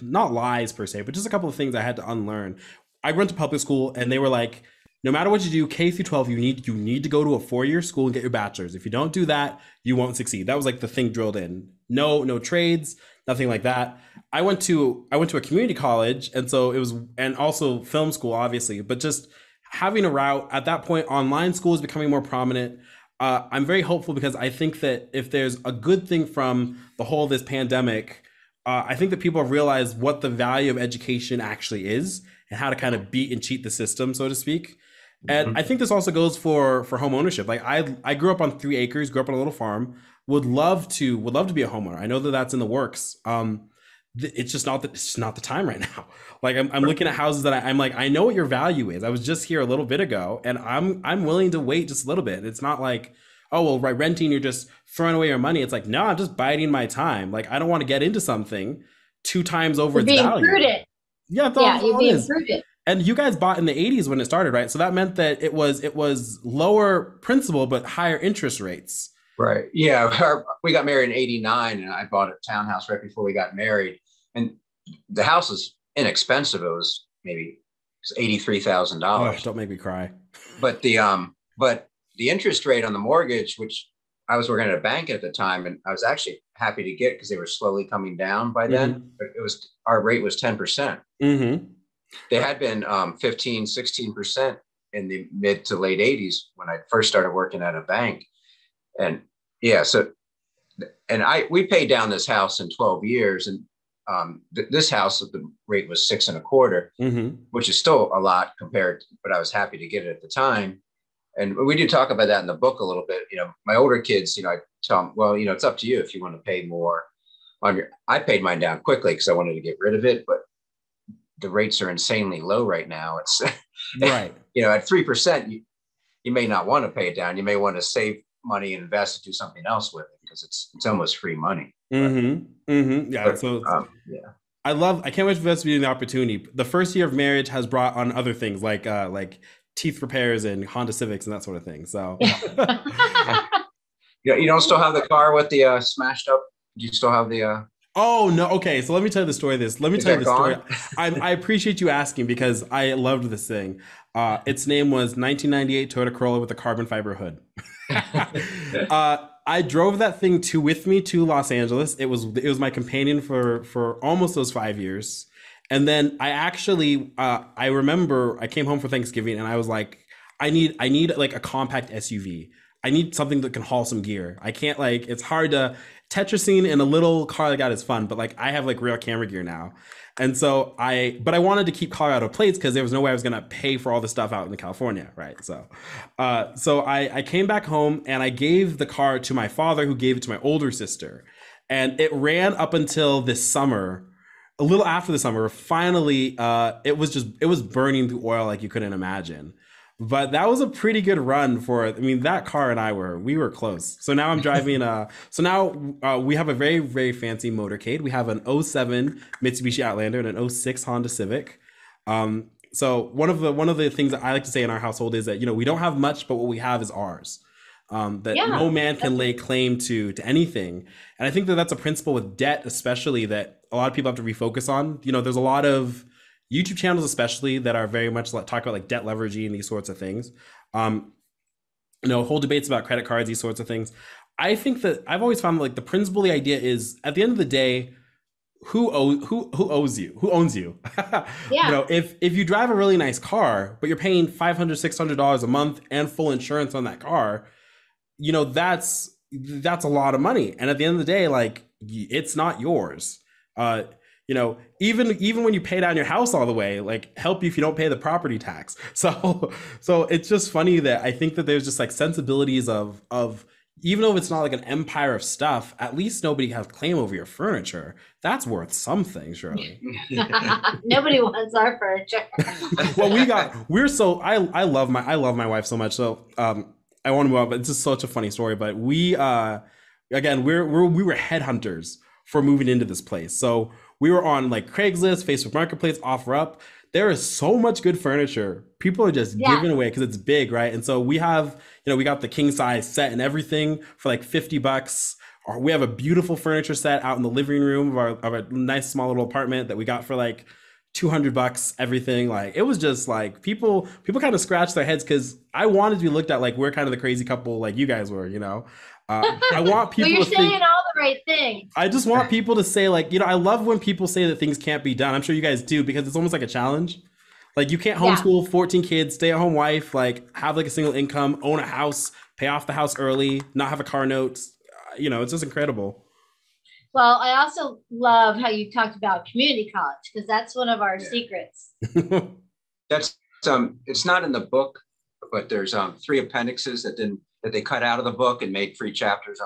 not lies per se, but just a couple of things I had to unlearn. I went to public school and they were like, no matter what you do, K through 12, you need to go to a 4-year school and get your bachelor's. If you don't do that, you won't succeed. That was like the thing drilled in. No trades, nothing like that. I went to a community college, and so it was, and also film school, obviously, but just having a route at that point, online school is becoming more prominent. I'm very hopeful because I think that if there's a good thing from the whole of this pandemic, I think that people have realized what the value of education actually is and how to kind of beat and cheat the system, so to speak. And I think this also goes for home ownership. Like I grew up on 3 acres, grew up on a little farm, would love to be a homeowner. I know that that's in the works. It's just not the time right now. Like I'm looking at houses that I'm like, I know what your value is. I was just here a little bit ago and I'm willing to wait just a little bit. It's not like, oh, well, by renting, you're just throwing away your money. It's like, no, I'm just biding my time. Like, I don't want to get into something 2 times over its value. Being prudent. Yeah, you're being prudent. And you guys bought in the 80s when it started, right? So that meant that it was lower principal but higher interest rates. Right. Yeah. We got married in 89 and I bought a townhouse right before we got married. And the house was inexpensive. It was maybe $83,000. Oh, don't make me cry. But the interest rate on the mortgage, which I was working at a bank at the time, and I was actually happy to get because they were slowly coming down by then. But our rate was 10%. They had been 15, 16% in the mid to late 80s when I first started working at a bank. And we paid down this house in 12 years. And this house, the rate was 6.25%, which is still a lot compared to, but I was happy to get it at the time. And we do talk about that in the book a little bit. My older kids, I tell them, well, it's up to you if you want to pay more on I paid mine down quickly because I wanted to get rid of it, but the rates are insanely low right now. It's right. At 3%, you may not want to pay it down. You may want to save money and invest and do something else with it because it's almost free money. Yeah. But, so I can't wait for us to be the opportunity. The first year of marriage has brought on other things like teeth repairs and Honda Civics and that sort of thing. So you don't still have the car with the smashed up? Do you still have the Oh no! Okay, so let me tell you the story. I appreciate you asking because I loved this thing. Its name was 1998 Toyota Corolla with a carbon fiber hood. I drove that thing with me to Los Angeles. It was my companion for almost those 5 years. And then I remember I came home for Thanksgiving and I was like, I need like a compact SUV. I need something that can haul some gear. I can't it's hard to Tetrising in a little car like that is fun, but I have real camera gear now. And so I wanted to keep Colorado plates because there was no way I was going to pay for all the stuff out in California. Right. So I came back home and I gave the car to my father, who gave it to my older sister. And it ran up until this summer. A little after the summer, finally, it was burning through oil like you couldn't imagine. But that was a pretty good run that car and we were close. So now I'm driving, we have a very, very fancy motorcade. We have an 07 Mitsubishi Outlander and an 06 Honda Civic. So one of the things that I like to say in our household is that, we don't have much, but what we have is ours. No man can lay claim to anything. And I think that that's a principle with debt, especially, that a lot of people have to refocus on. There's a lot of YouTube channels, especially, that are very much talk about debt leveraging and these sorts of things. Whole debates about credit cards, these sorts of things. I think that I've always found the principle, the idea is, at the end of the day, who owns you? Who owns you? Yeah. If you drive a really nice car, but you're paying $500, $600 a month and full insurance on that car, that's a lot of money. And at the end of the day, it's not yours. Even when you pay down your house all the way, help you if you don't pay the property tax. So it's just funny that I think that there's just sensibilities of even though it's not an empire of stuff, at least nobody has claim over your furniture. That's worth something, surely. Nobody wants our furniture. Well, I love my wife so much. So I want to move on, but it's just such a funny story. But we were headhunters for moving into this place. So we were on Craigslist, Facebook Marketplace, OfferUp. There is so much good furniture. People are just giving away because it's big, right? And so we have, we got the king size set and everything for $50. Or we have a beautiful furniture set out in the living room of our nice small little apartment that we got for $200, everything. It was just people kind of scratched their heads because I wanted to be looked at we're kind of the crazy couple you guys were, I want people you're to saying think, all the right things. I just want people to say I love when people say that things can't be done. I'm sure you guys do, because it's almost like a challenge. You can't homeschool 14 kids, stay at home wife, have a single income, own a house, pay off the house early, not have a car note. It's just incredible. Well, I also love how you talked about community college, because that's one of our secrets. That's it's not in the book, but there's 3 appendixes that they cut out of the book and made free chapters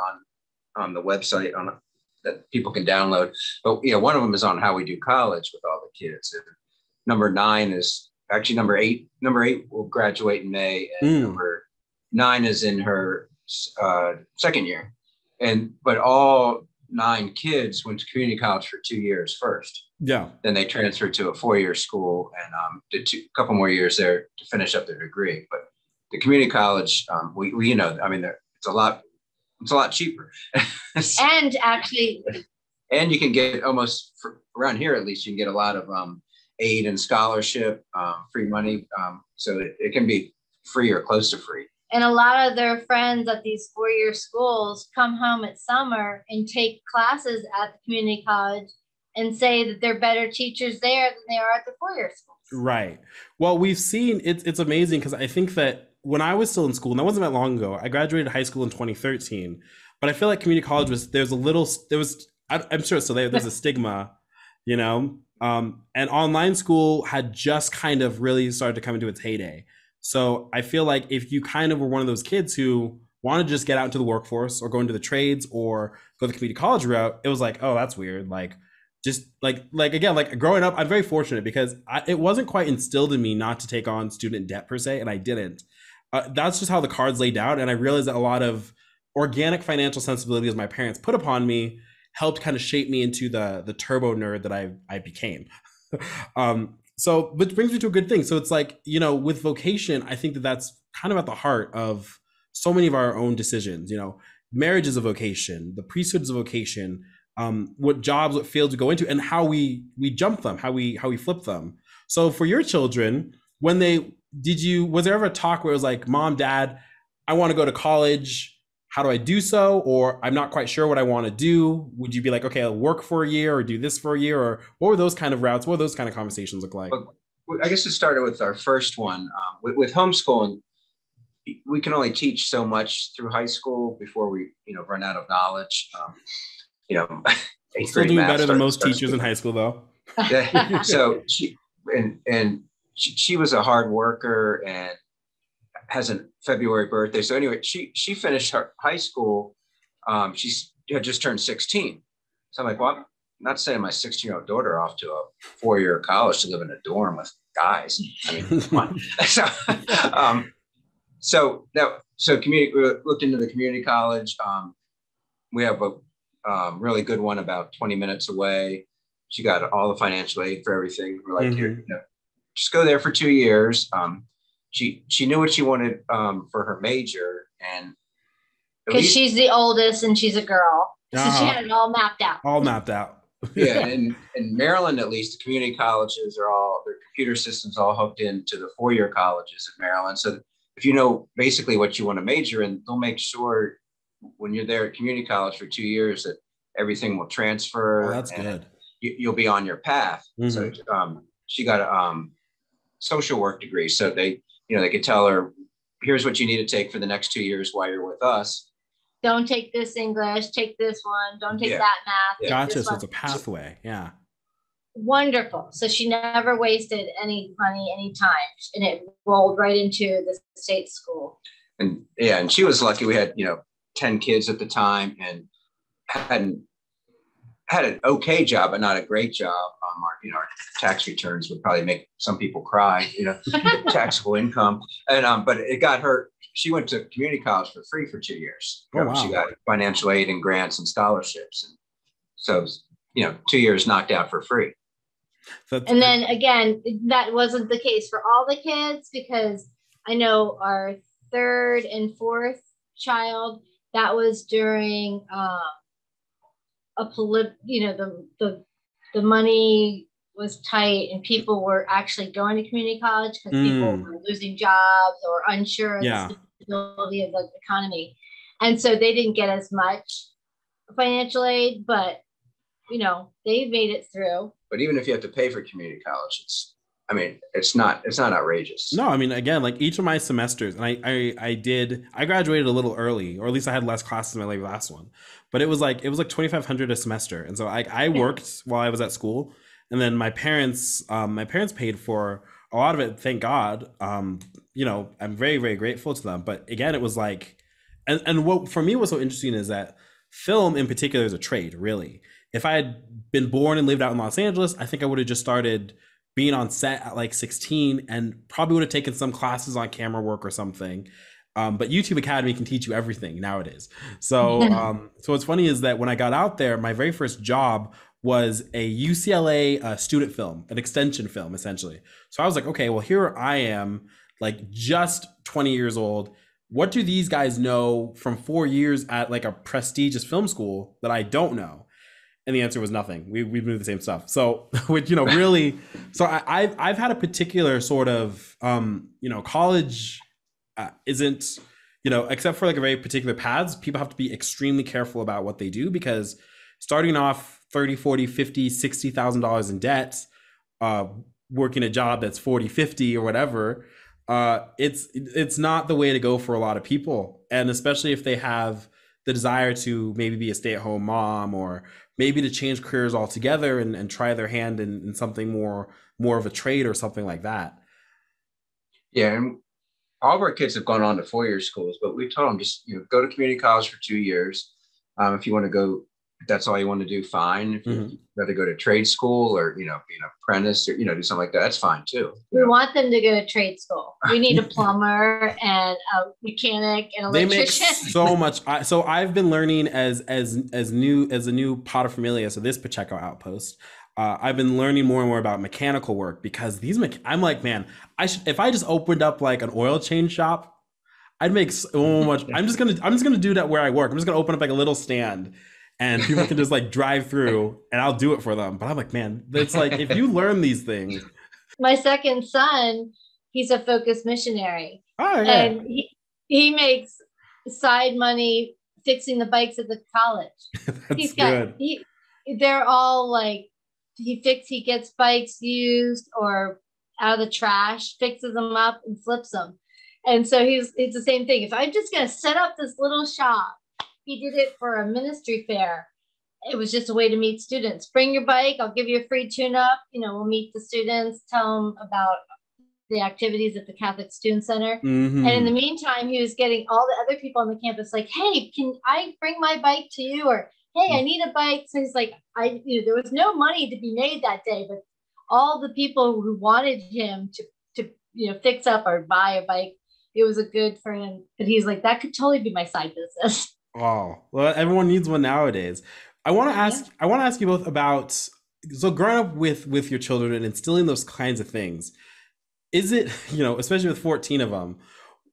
on the website that people can download. But one of them is on how we do college with all the kids. And number 9 is actually number 8. Number 8 will graduate in May, and number 9 is in her second year. But all 9 kids went to community college for 2 years first. Yeah. Then they transferred to a 4-year school and did a couple more years there to finish up their degree. But the community college, we I mean, it's a lot cheaper. And actually, and you can get almost around here, at least you can get a lot of aid and scholarship, free money. So it can be free or close to free. And a lot of their friends at these 4-year schools come home at summer and take classes at the community college and say that they're better teachers there than they are at the 4-year schools. Right. Well, we've seen it's amazing because I think that when I was still in school, and that wasn't that long ago, I graduated high school in 2013, but I feel like community college I'm sure it's still there's a stigma, you know, and online school had just kind of really started to come into its heyday. So I feel like if you kind of were one of those kids who wanted to just get out into the workforce or go into the trades or go the community college route, it was like, oh, that's weird. Like, just like again, like growing up, I'm very fortunate because it wasn't quite instilled in me not to take on student debt per se, and I didn't. That's just how the cards laid out, and I realized that a lot of organic financial sensibilities my parents put upon me helped kind of shape me into the turbo nerd that I became. So, which brings me to a good thing. So it's like, you know, with vocation, I think that that's kind of at the heart of so many of our own decisions. You know, marriage is a vocation, the priesthood is a vocation, what jobs, what fields we go into, and how we jump them, how we flip them. So for your children, was there ever a talk where it was like, Mom, Dad, I want to go to college. How do I do so? Or I'm not quite sure what I want to do. Would you be like, okay, I'll work for a year or do this for a year? Or what were those kind of routes? What were those kind of conversations look like? Well, I guess it started with our first one. With homeschooling, we can only teach so much through high school before we, run out of knowledge. Still doing better than most teachers in high school, though. Yeah. So she was a hard worker and has a February birthday. So anyway, she finished her high school. She had just turned 16. So I'm like, well, I'm not sending my 16-year-old daughter off to a 4-year college to live in a dorm with guys. I mean, come on. So we looked into the community college. We have a really good one about 20 minutes away. She got all the financial aid for everything. We're like, here, just go there for 2 years. She knew what she wanted for her major, and because she's the oldest and she's a girl, so she had it all mapped out. Yeah, and in Maryland, at least, the community colleges their computer systems all hooked into the 4-year colleges in Maryland. So if you know basically what you want to major in, they'll make sure when you're there at community college for 2 years that everything will transfer. Oh, that's good. You'll be on your path. So she got a social work degree, so they could tell her, here's what you need to take for the next 2 years while you're with us. Don't take this English, take this one. Don't take that math. Gotcha. So it's a pathway. Yeah. Wonderful. So she never wasted any money, any time, and it rolled right into the state school. And she was lucky. We had, 10 kids at the time and had an okay job, but not a great job. Our tax returns would probably make some people cry, taxable income. And, but it got her, she went to community college for free for 2 years. Oh, wow. She got financial aid and grants and scholarships. And so, 2 years knocked out for free. And then again, that wasn't the case for all the kids, because I know our 3rd and 4th child, that was during, the money was tight and people were actually going to community college because people were losing jobs or unsure of the stability of the economy. And so they didn't get as much financial aid, but, they made it through. But even if you have to pay for community college, it's not outrageous. No, I mean, again, like each of my semesters, and I graduated a little early, or at least I had less classes than my last one, but it was like $2,500 a semester. And so I worked while I was at school, and then my parents paid for a lot of it. Thank God. I'm very, very grateful to them. But again, it was like, and what for me was so interesting is that film in particular is a trade, really. If I had been born and lived out in Los Angeles, I think I would have just started being on set at like 16 and probably would have taken some classes on camera work or something. But YouTube Academy can teach you everything nowadays. So, so what's funny is that when I got out there, my very first job was a UCLA student film, an extension film, essentially. So I was like, okay, well, here I am, like just 20 years old. What do these guys know from 4 years at like a prestigious film school that I don't know? And the answer was nothing. We knew the same stuff. So, which, really, so I've had a particular sort of, college isn't, except for like a very particular paths, people have to be extremely careful about what they do, because starting off 30, 40, 50, $60,000 in debt, working a job that's 40, 50 or whatever, it's not the way to go for a lot of people. And especially if they have the desire to maybe be a stay-at-home mom, or maybe to change careers altogether and try their hand in something more of a trade or something like that. Yeah, and all of our kids have gone on to four-year schools, but we told them just go to community college for 2 years. If you want to go, if that's all you want to do, fine. If you'd rather go to trade school or be an apprentice or do something like that, that's fine too. We want them to go to trade school. We need a plumber and a mechanic and electrician. They make so much. So I've been learning as a new paterfamilias, so this Pacheco outpost. I've been learning more and more about mechanical work, because I'm like, man, if I just opened up like an oil change shop, I'd make so much. I'm just gonna do that where I work. I'm just gonna open up like a little stand, and people can just like drive through, and I'll do it for them. But I'm like, man, it's like, if you learn these things. My second son, he's a focused missionary. Oh, yeah. And he makes side money fixing the bikes at the college. That's good. They're all like, he gets bikes used or out of the trash, fixes them up and flips them. And so it's the same thing. If I'm just going to set up this little shop, he did it for a ministry fair. It was just a way to meet students. Bring your bike. I'll give you a free tune-up. We'll meet the students, tell them about the activities at the Catholic Student Center. Mm-hmm. And in the meantime, he was getting all the other people on the campus like, hey, can I bring my bike to you? Or, hey, I need a bike. So he's like, there was no money to be made that day, but all the people who wanted him to fix up or buy a bike, it was a good for him. But he's like, that could totally be my side business. Oh, well, everyone needs one nowadays. I want to ask you both about, so growing up with your children and instilling those kinds of things, is it, especially with 14 of them,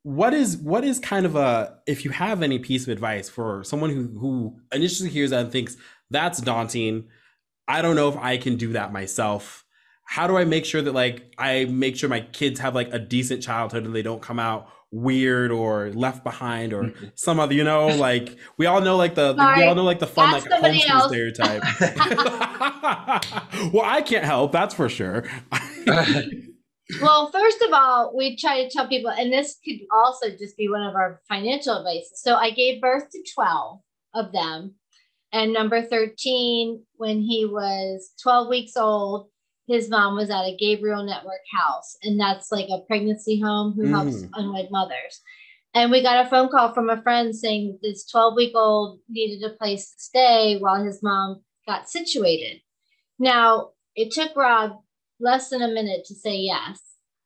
what is kind of if you have any piece of advice for someone who initially hears that and thinks that's daunting, I don't know if I can do that myself. How do I make sure that my kids have like a decent childhood and they don't come out weird or left behind or some other, like we all know like the fun like homeschool stereotype. Well, I can't help, that's for sure. Well, first of all, we try to tell people, and this could also just be one of our financial advice. So I gave birth to 12 of them, and number 13, when he was 12 weeks old, his mom was at a Gabriel Network house, and that's like a pregnancy home who helps unwed mothers. And we got a phone call from a friend saying this 12-week-old needed a place to stay while his mom got situated. Now, it took Rob less than a minute to say yes.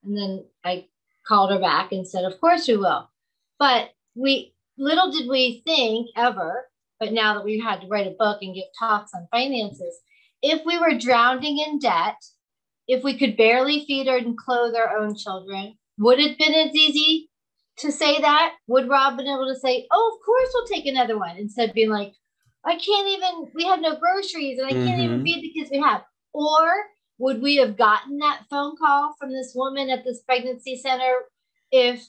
And then I called her back and said, of course we will. But little did we think ever, but now that we had to write a book and give talks on finances, if we were drowning in debt, if we could barely feed and clothe our own children, would it have been as easy to say that? Would Rob been able to say, oh, of course we'll take another one, instead of being like, we have no groceries and I can't even feed the kids we have? Or would we have gotten that phone call from this woman at this pregnancy center if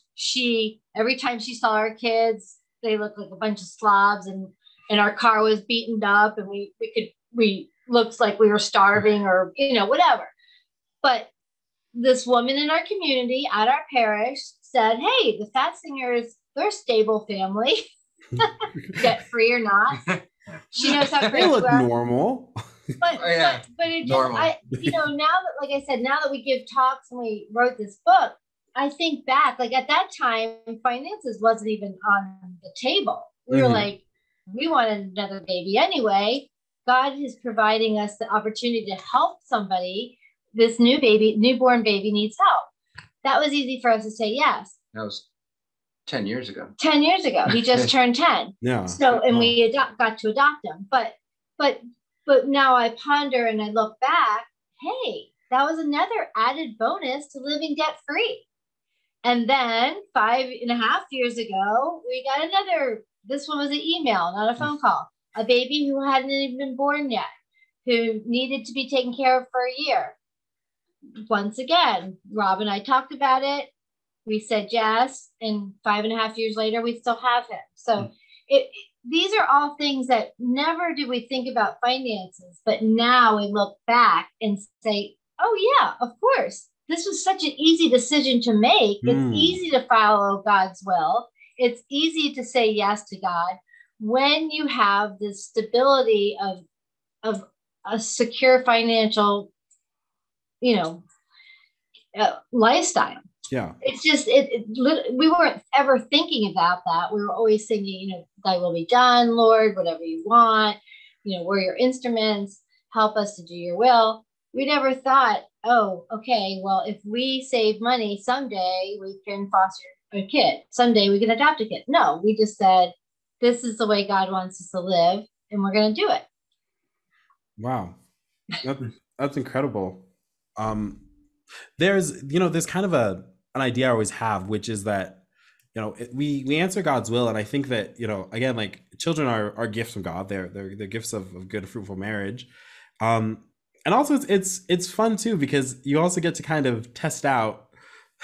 every time she saw our kids, they looked like a bunch of slobs and our car was beaten up and we looks like we were starving or, whatever. But this woman in our community at our parish said, hey, the Fatzingers, they're a stable family, debt free or not. She knows how great they look normal. But it just, now that, like I said, now that we give talks and we wrote this book, I think back, like at that time, finances wasn't even on the table. We were like, we wanted another baby anyway. God is providing us the opportunity to help somebody. This newborn baby needs help. That was easy for us to say yes. That was 10 years ago. 10 years ago. He just turned 10. Yeah. So, and we got to adopt him. But now I ponder and I look back, hey, that was another added bonus to living debt free. And then 5.5 years ago, we got another, this one was an email, not a phone call, a baby who hadn't even been born yet, who needed to be taken care of for a year. Once again, Rob and I talked about it. We said yes. And 5.5 years later, we still have him. So these are all things that never did we think about finances, but now we look back and say, oh yeah, of course. This was such an easy decision to make. It's easy to follow God's will. It's easy to say yes to God when you have this stability of a secure financial, lifestyle. Yeah. It's just, we weren't ever thinking about that. We were always thinking, thy will be done, Lord, whatever you want, we're your instruments, help us to do your will. We never thought, oh, okay, well, if we save money, someday we can foster a kid. Someday we can adopt a kid. No, we just said, this is the way God wants us to live, and we're going to do it. Wow. That's incredible. There's kind of an idea I always have, which is that, we answer God's will. And I think that, again, like children are gifts from God. They're gifts of good, fruitful marriage. And also it's fun too, because you also get to kind of test out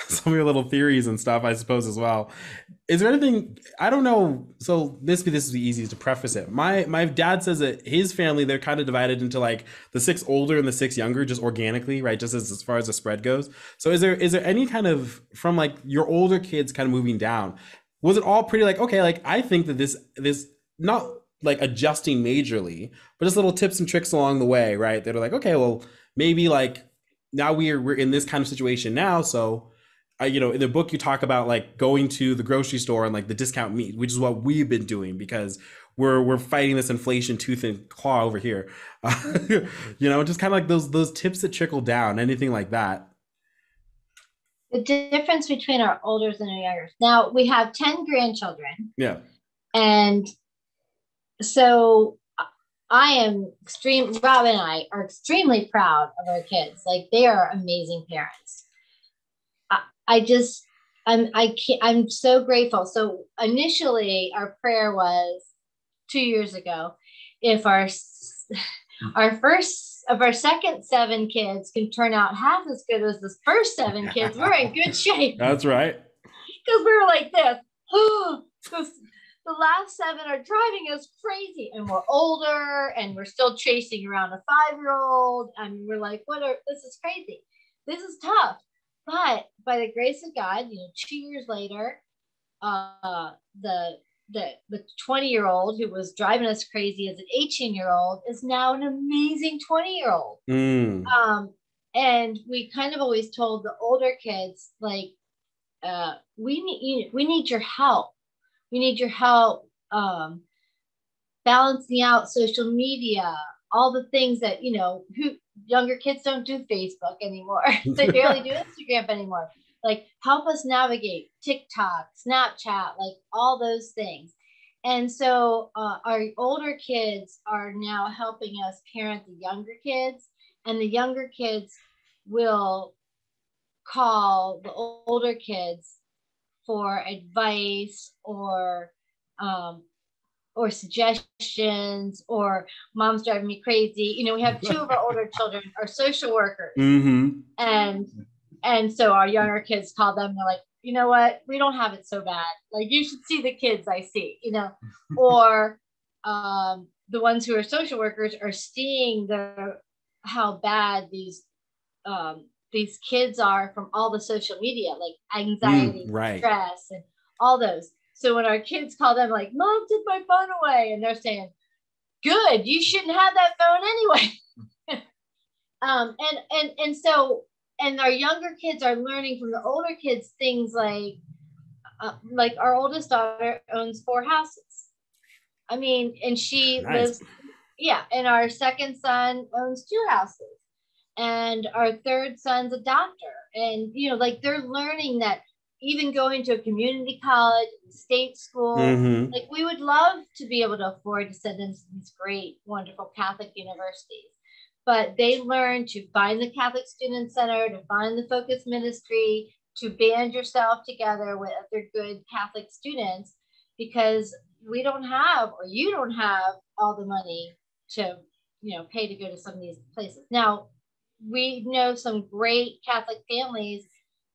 some of your little theories and stuff, I suppose, as well. Is there anything, I don't know. So this is the easiest to preface it. My dad says that his family, they're kind of divided into like the 6 older and the 6 younger, just organically, right? Just as far as the spread goes. So is there any kind of, from like your older kids kind of moving down, was it all pretty like, okay, like I think that this not like adjusting majorly, but just little tips and tricks along the way, right? That are like, okay, well, maybe like now we're in this kind of situation now. So, in the book, you talk about like going to the grocery store and like the discount meat, which is what we've been doing because we're fighting this inflation tooth and claw over here. Just kind of like those tips that trickle down, anything like that. The difference between our olders and our youngers. Now we have 10 grandchildren. Yeah. And so Rob and I are extremely proud of our kids. Like they are amazing parents. I'm so grateful. So initially our prayer was 2 years ago, if our second 7 kids can turn out half as good as the first 7 kids, we're in good shape. That's right. Because we were like this. The last 7 are driving us crazy, and we're older, and we're still chasing around a 5-year-old. And we're like, this is crazy. This is tough. But by the grace of God, 2 years later, the 20-year-old who was driving us crazy as an 18-year-old is now an amazing 20-year-old. And we kind of always told the older kids, like, we need your help. We need your help balancing out social media, all the things that, younger kids don't do Facebook anymore. They barely do Instagram anymore. Like, help us navigate TikTok, Snapchat, like all those things. And so our older kids are now helping us parent the younger kids, and the younger kids will call the older kids for advice or suggestions, or mom's driving me crazy. We have 2 of our older children are social workers. Mm-hmm. And so our younger kids call them. They're like, you know what? We don't have it so bad. Like, you should see the kids I see, or the ones who are social workers are seeing how bad these kids are from all the social media, like anxiety, right, stress, and all those. So when our kids call them like, Mom took my phone away, and they're saying, good, you shouldn't have that phone anyway. And our younger kids are learning from the older kids things like our oldest daughter owns 4 houses. And she lives, and our second son owns 2 houses. And our third son's a doctor. And, they're learning that even going to a community college, state school. Mm-hmm. Like, we would love to be able to afford to send them to these great, wonderful Catholic universities. But they learn to find the Catholic Student Center, to find the Focus Ministry, to band yourself together with other good Catholic students, because we don't have, or you don't have, all the money to, pay to go to some of these places. Now, we know some great Catholic families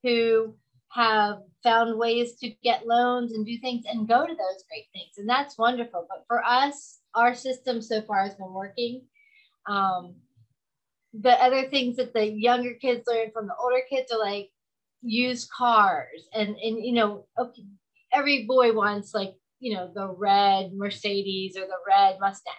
who have found ways to get loans and do things and go to those great things. And that's wonderful. But for us, our system so far has been working. The other things that the younger kids learn from the older kids are like used cars. And okay, every boy wants like, the red Mercedes or the red Mustang.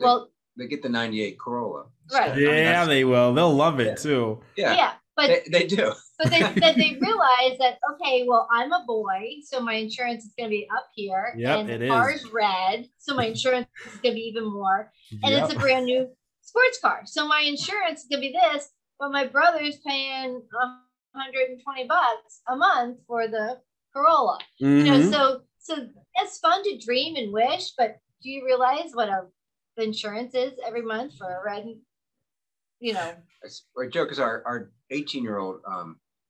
Well, they get the 98 Corolla. Right. Yeah, they will. They'll love it too. Yeah. But they do. But then they realize that, okay, well, I'm a boy, so my insurance is going to be up here. Yep, and it the is. car's red, so my insurance is going to be even more. And it's a brand new sports car, so my insurance is going to be this, but my brother's paying $120 a month for the Corolla. Mm-hmm. So it's fun to dream and wish, but do you realize what the insurance is every month for a red? Our joke is our 18-year-old,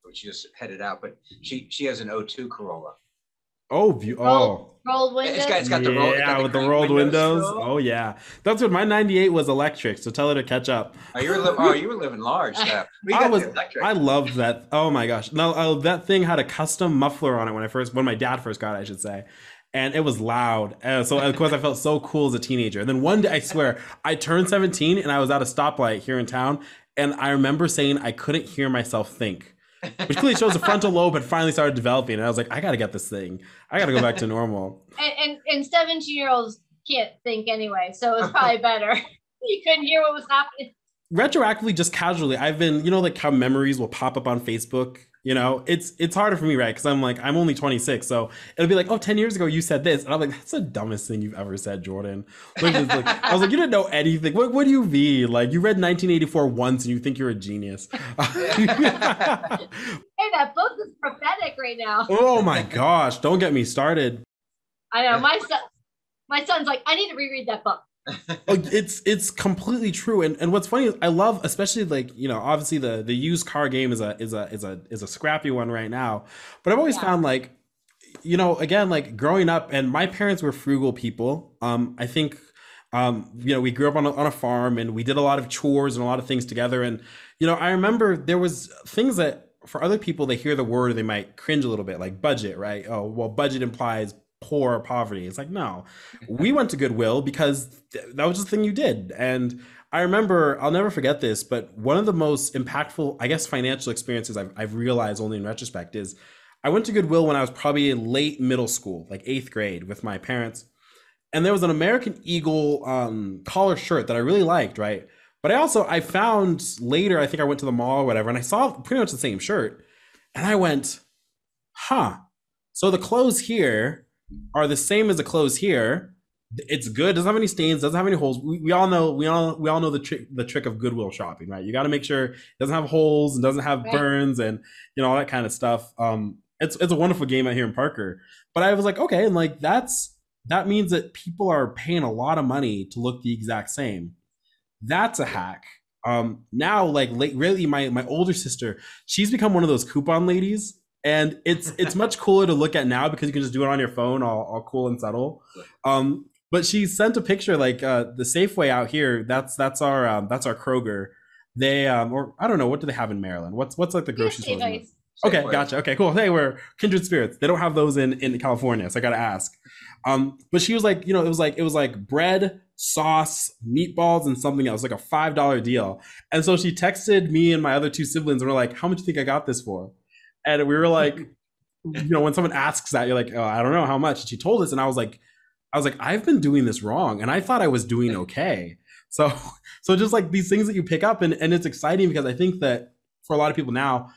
which just headed out, but she has an '02 Corolla. Rolled windows. It's got the roll, with the rolled windows. Oh yeah, that's what my '98 was, electric. So tell her to catch up. Oh, you were living large. I loved that. Oh my gosh, no, that thing had a custom muffler on it when my dad first got it, I should say. And it was loud. So of course I felt so cool as a teenager. And then one day, I swear, I turned 17 and I was at a stoplight here in town. And I remember saying I couldn't hear myself think, which clearly shows the frontal lobe had finally started developing. And I was like, I got to get this thing. I got to go back to normal. And 17-year-olds can't think anyway. So it was probably better. You couldn't hear what was happening. Retroactively, just casually, I've been, like how memories will pop up on Facebook. It's harder for me, right? Because I'm only 26, so it'll be like, oh, 10 years ago you said this, and I'm like, that's the dumbest thing you've ever said, Jordan. I was like, you didn't know anything. What do you mean? Like, you read 1984 once and you think you're a genius. Hey, that book is prophetic right now. Oh my gosh, don't get me started. I know, my son's like, I need to reread that book. It's completely true, and what's funny is I love, especially obviously the used car game is a scrappy one right now, but I've always found again, growing up, and my parents were frugal people. I think we grew up on a farm, and we did a lot of chores and a lot of things together, and I remember there was things that for other people, they hear the word, they might cringe a little bit, like budget, right? Oh, well, budget implies poor or poverty. It's like, no, we went to Goodwill because that was just the thing you did. And I remember, I'll never forget this, but one of the most impactful, I guess, financial experiences I've realized only in retrospect is I went to Goodwill when I was probably in late middle school, like 8th grade with my parents. And there was an American Eagle collar shirt that I really liked, right? But I found later, I think I went to the mall or whatever, and I saw pretty much the same shirt. And I went, so the clothes here are the same as the clothes here. It's good. Doesn't have any stains. Doesn't have any holes. We all know the trick of Goodwill shopping, right? You got to make sure it doesn't have holes and doesn't have burns and all that kind of stuff. It's a wonderful game out here in Parker. But I was like, okay, and that means that people are paying a lot of money to look the exact same. That's a hack. Now, really, my older sister, she's become one of those coupon ladies. And it's much cooler to look at now because you can just do it on your phone, all cool and subtle. But she sent a picture the Safeway out here. That's our Kroger. They or I don't know, what do they have in Maryland? What's like the grocery store? Nice. Okay, gotcha. Okay, cool. Hey, we're kindred spirits. They don't have those in California, so I gotta ask. But she was like, it was like bread, sauce, meatballs, and something else, like a $5 deal. And so she texted me and my other two siblings, and we're like, how much do you think I got this for? And we were like, when someone asks that, you're like, oh, I don't know how much. And she told us, and I was like, I've been doing this wrong, and I thought I was doing okay. So just like these things that you pick up, and it's exciting because I think that for a lot of people now,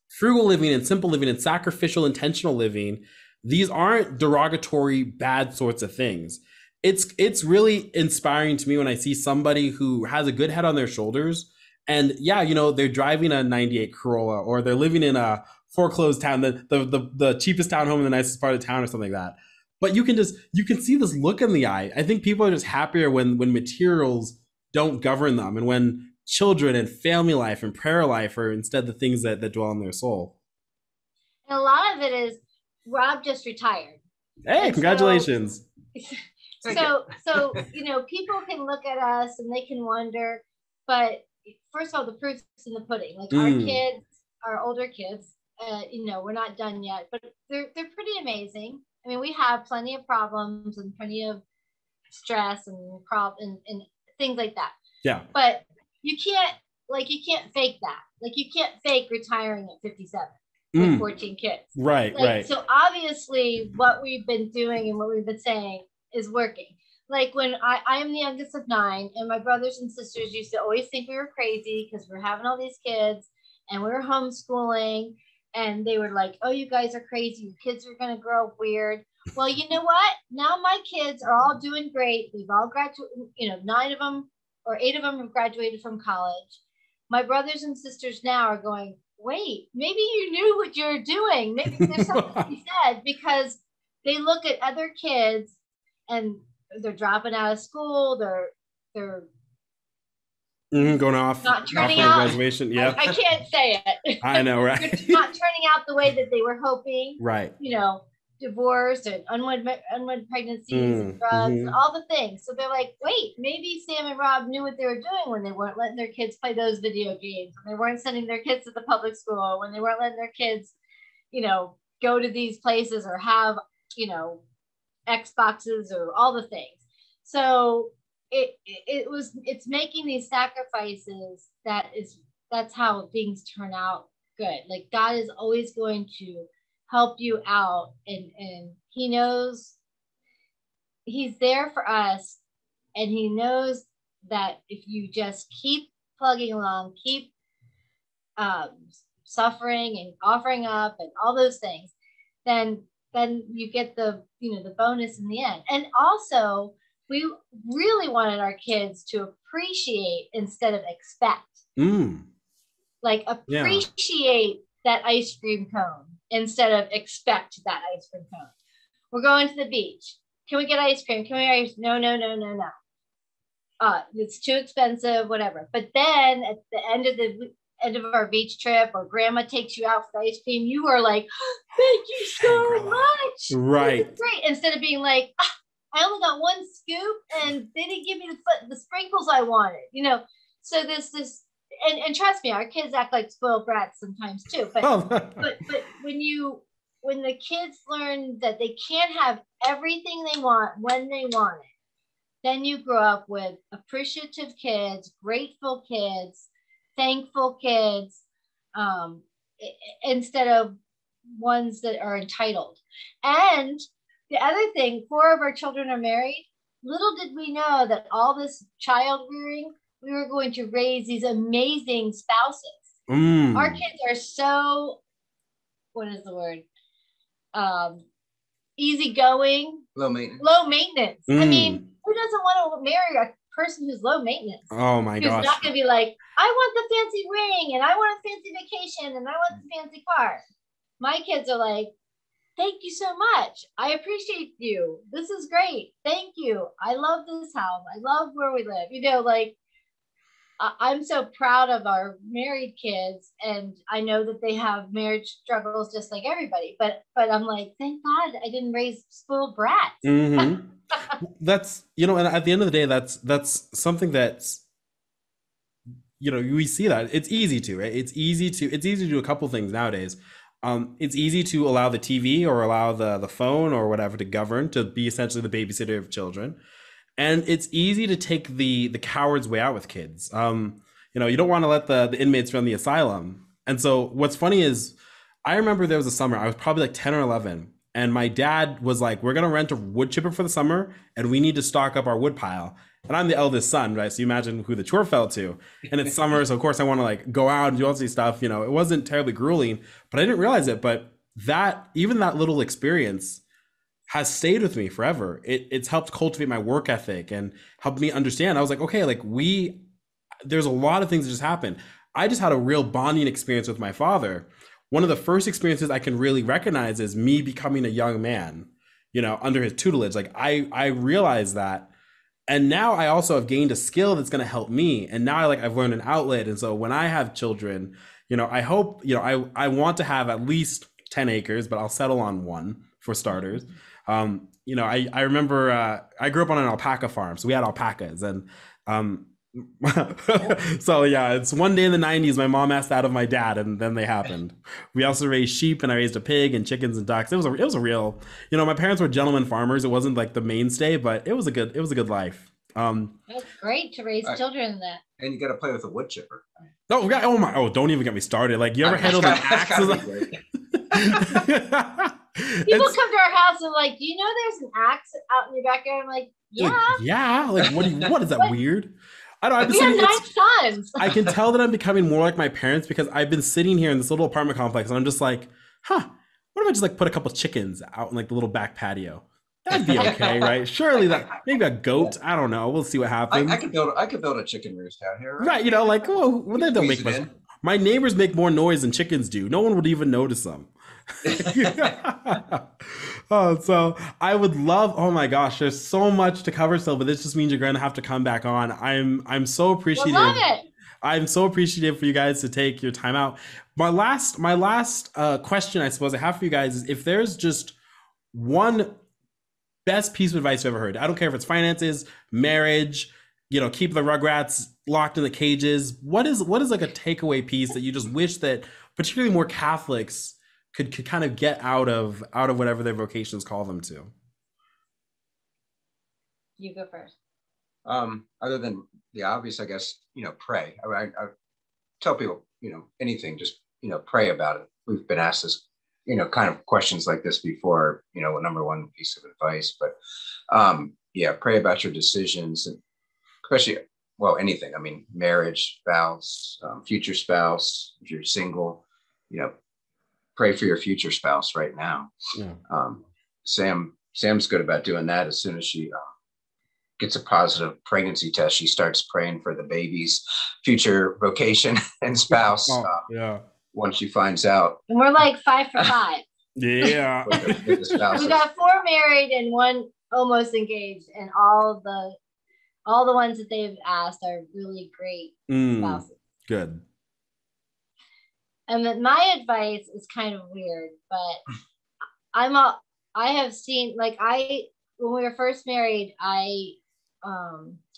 frugal living and simple living and sacrificial intentional living, these aren't derogatory, bad sorts of things. It's really inspiring to me when I see somebody who has a good head on their shoulders. And yeah, they're driving a 98 Corolla, or they're living in a foreclosed town, the cheapest townhome in the nicest part of town or something like that. But you can see this look in the eye. I think people are just happier when materials don't govern them, and when children and family life and prayer life are instead the things that dwell in their soul. And a lot of it is Rob just retired. Hey, and congratulations. So people can look at us and they can wonder, but first of all, the proof's in the pudding. Like our kids, our older kids, we're not done yet, but they're pretty amazing. I mean, we have plenty of problems and plenty of stress and things like that. Yeah. But you can't fake that. Like you can't fake retiring at 57 with 14 kids. Right, right. So obviously what we've been doing and what we've been saying is working. Like when I am the youngest of 9, and my brothers and sisters used to always think we were crazy because we're having all these kids and we were homeschooling, and they were like, oh, you guys are crazy. Your kids are going to grow up weird. Well, you know what? Now my kids are all doing great. We've all graduated, 9 of them or 8 of them have graduated from college. My brothers and sisters now are going, wait, maybe you knew what you were doing. Maybe there's something to be said, because they look at other kids and they're dropping out of school. They're going off. Not turning out. Graduation. Yeah. I can't say it. I know, right? They're not turning out the way that they were hoping. Right. Divorce and unwed pregnancies and drugs and all the things. So they're like, wait, maybe Sam and Rob knew what they were doing when they weren't letting their kids play those video games, when they weren't sending their kids to the public school, when they weren't letting their kids, go to these places or have, Xboxes or all the things. So it's making these sacrifices that's how things turn out good. Like God is always going to help you out, and he knows he's there for us, and he knows that if you just keep plugging along, keep suffering and offering up and all those things, then you get the bonus in the end. And also we really wanted our kids to appreciate instead of expect. Like appreciate that ice cream cone instead of expect that ice cream cone. We're going to the beach. Can we get ice cream? Can we get ice? No. It's too expensive, whatever. But then at the end of our beach trip, or grandma takes you out for ice cream, you are like, thank you so much. Right. Great. Instead of being like, I only got 1 scoop and they didn't give me the sprinkles I wanted, So this and trust me, our kids act like spoiled brats sometimes too. But but when the kids learn that they can't have everything they want when they want it, then you grow up with appreciative kids, grateful kids, thankful kids, instead of ones that are entitled. And the other thing, 4 of our children are married. Little did we know that all this child rearing, we were going to raise these amazing spouses. Our kids are so, what is the word? Easygoing. Low maintenance. Low maintenance. I mean, who doesn't want to marry a person who's low maintenance? Oh my gosh. Who's not going to be like, I want the fancy ring, and I want a fancy vacation, and I want the fancy car. My kids are like, thank you so much. I appreciate you. This is great. Thank you. I love this house. I love where we live. I'm so proud of our married kids, and I know that they have marriage struggles just like everybody, but I'm like, thank God I didn't raise spoiled brats. That's, and at the end of the day, that's something that's, we see that it's easy to, right? It's easy to do a couple things nowadays. It's easy to allow the TV or allow the phone or whatever to govern, to be essentially the babysitter of children. And it's easy to take the coward's way out with kids. You don't want to let the inmates run the asylum. And so what's funny is, I remember there was a summer, I was probably like 10 or 11, and my dad was like, we're going to rent a wood chipper for the summer, and we need to stock up our wood pile. And I'm the eldest son, right? So you imagine who the chore fell to. And it's summer, so of course I want to go out and do all this stuff. It wasn't terribly grueling, but I didn't realize it. But even that little experience has stayed with me forever. It's helped cultivate my work ethic and helped me understand. I was like, okay, there's a lot of things that just happened. I just had a real bonding experience with my father, one of the first experiences I can really recognize is me becoming a young man, under his tutelage. Like I realized that. And now I also have gained a skill that's going to help me. And now I've learned an outlet. And so when I have children, I hope, I want to have at least 10 acres, but I'll settle on one for starters. I remember I grew up on an alpaca farm, so we had alpacas, and so yeah, it's one day in the 90s, my mom asked that of my dad, and then they happened. We also raised sheep, and I raised a pig and chickens and ducks. It was a real, my parents were gentlemen farmers. It wasn't like the mainstay, but it was a good life. That's great to raise children in that. And you got to play with a wood chipper. Don't even get me started. Like, you ever handled an axe? People come to our house and like, do you know there's an axe out in your backyard? I'm like, yeah. Like, what is that weird? I don't. We have 9 sons. I can tell that I'm becoming more like my parents because I've been sitting here in this little apartment complex and I'm just like, what if I just put a couple chickens out in the little back patio? That'd be okay, right? Surely maybe a goat. I don't know. We'll see what happens. I could build a chicken roost out here, right? They don't make much. My neighbors make more noise than chickens do. No one would even notice them. So I would love. Oh my gosh, there's so much to cover still, but this just means you're going to have to come back on. I'm so appreciative. Love it. I'm so appreciative for you guys to take your time out. My last question, I suppose I have for you guys is if there's just one best piece of advice you've ever heard. I don't care if it's finances, marriage, keep the rugrats locked in the cages. What is like a takeaway piece that you just wish that particularly more Catholics could kind of get out of whatever their vocations call them to? You go first. Other than the obvious, I guess, pray. I tell people, anything, just, pray about it. We've been asked this, kind of questions like this before, number one piece of advice, but pray about your decisions, and especially, anything. I mean, marriage, spouse, future spouse, if you're single, pray for your future spouse right now. Yeah. Sam's good about doing that. As soon as she gets a positive pregnancy test, she starts praying for the baby's future vocation and spouse. Once she finds out. And we're like 5 for 5. Yeah. with the we got 4 married and 1 almost engaged, and all the ones that they've asked are really great spouses. Good. And my advice is kind of weird, but I have seen, when we were first married, I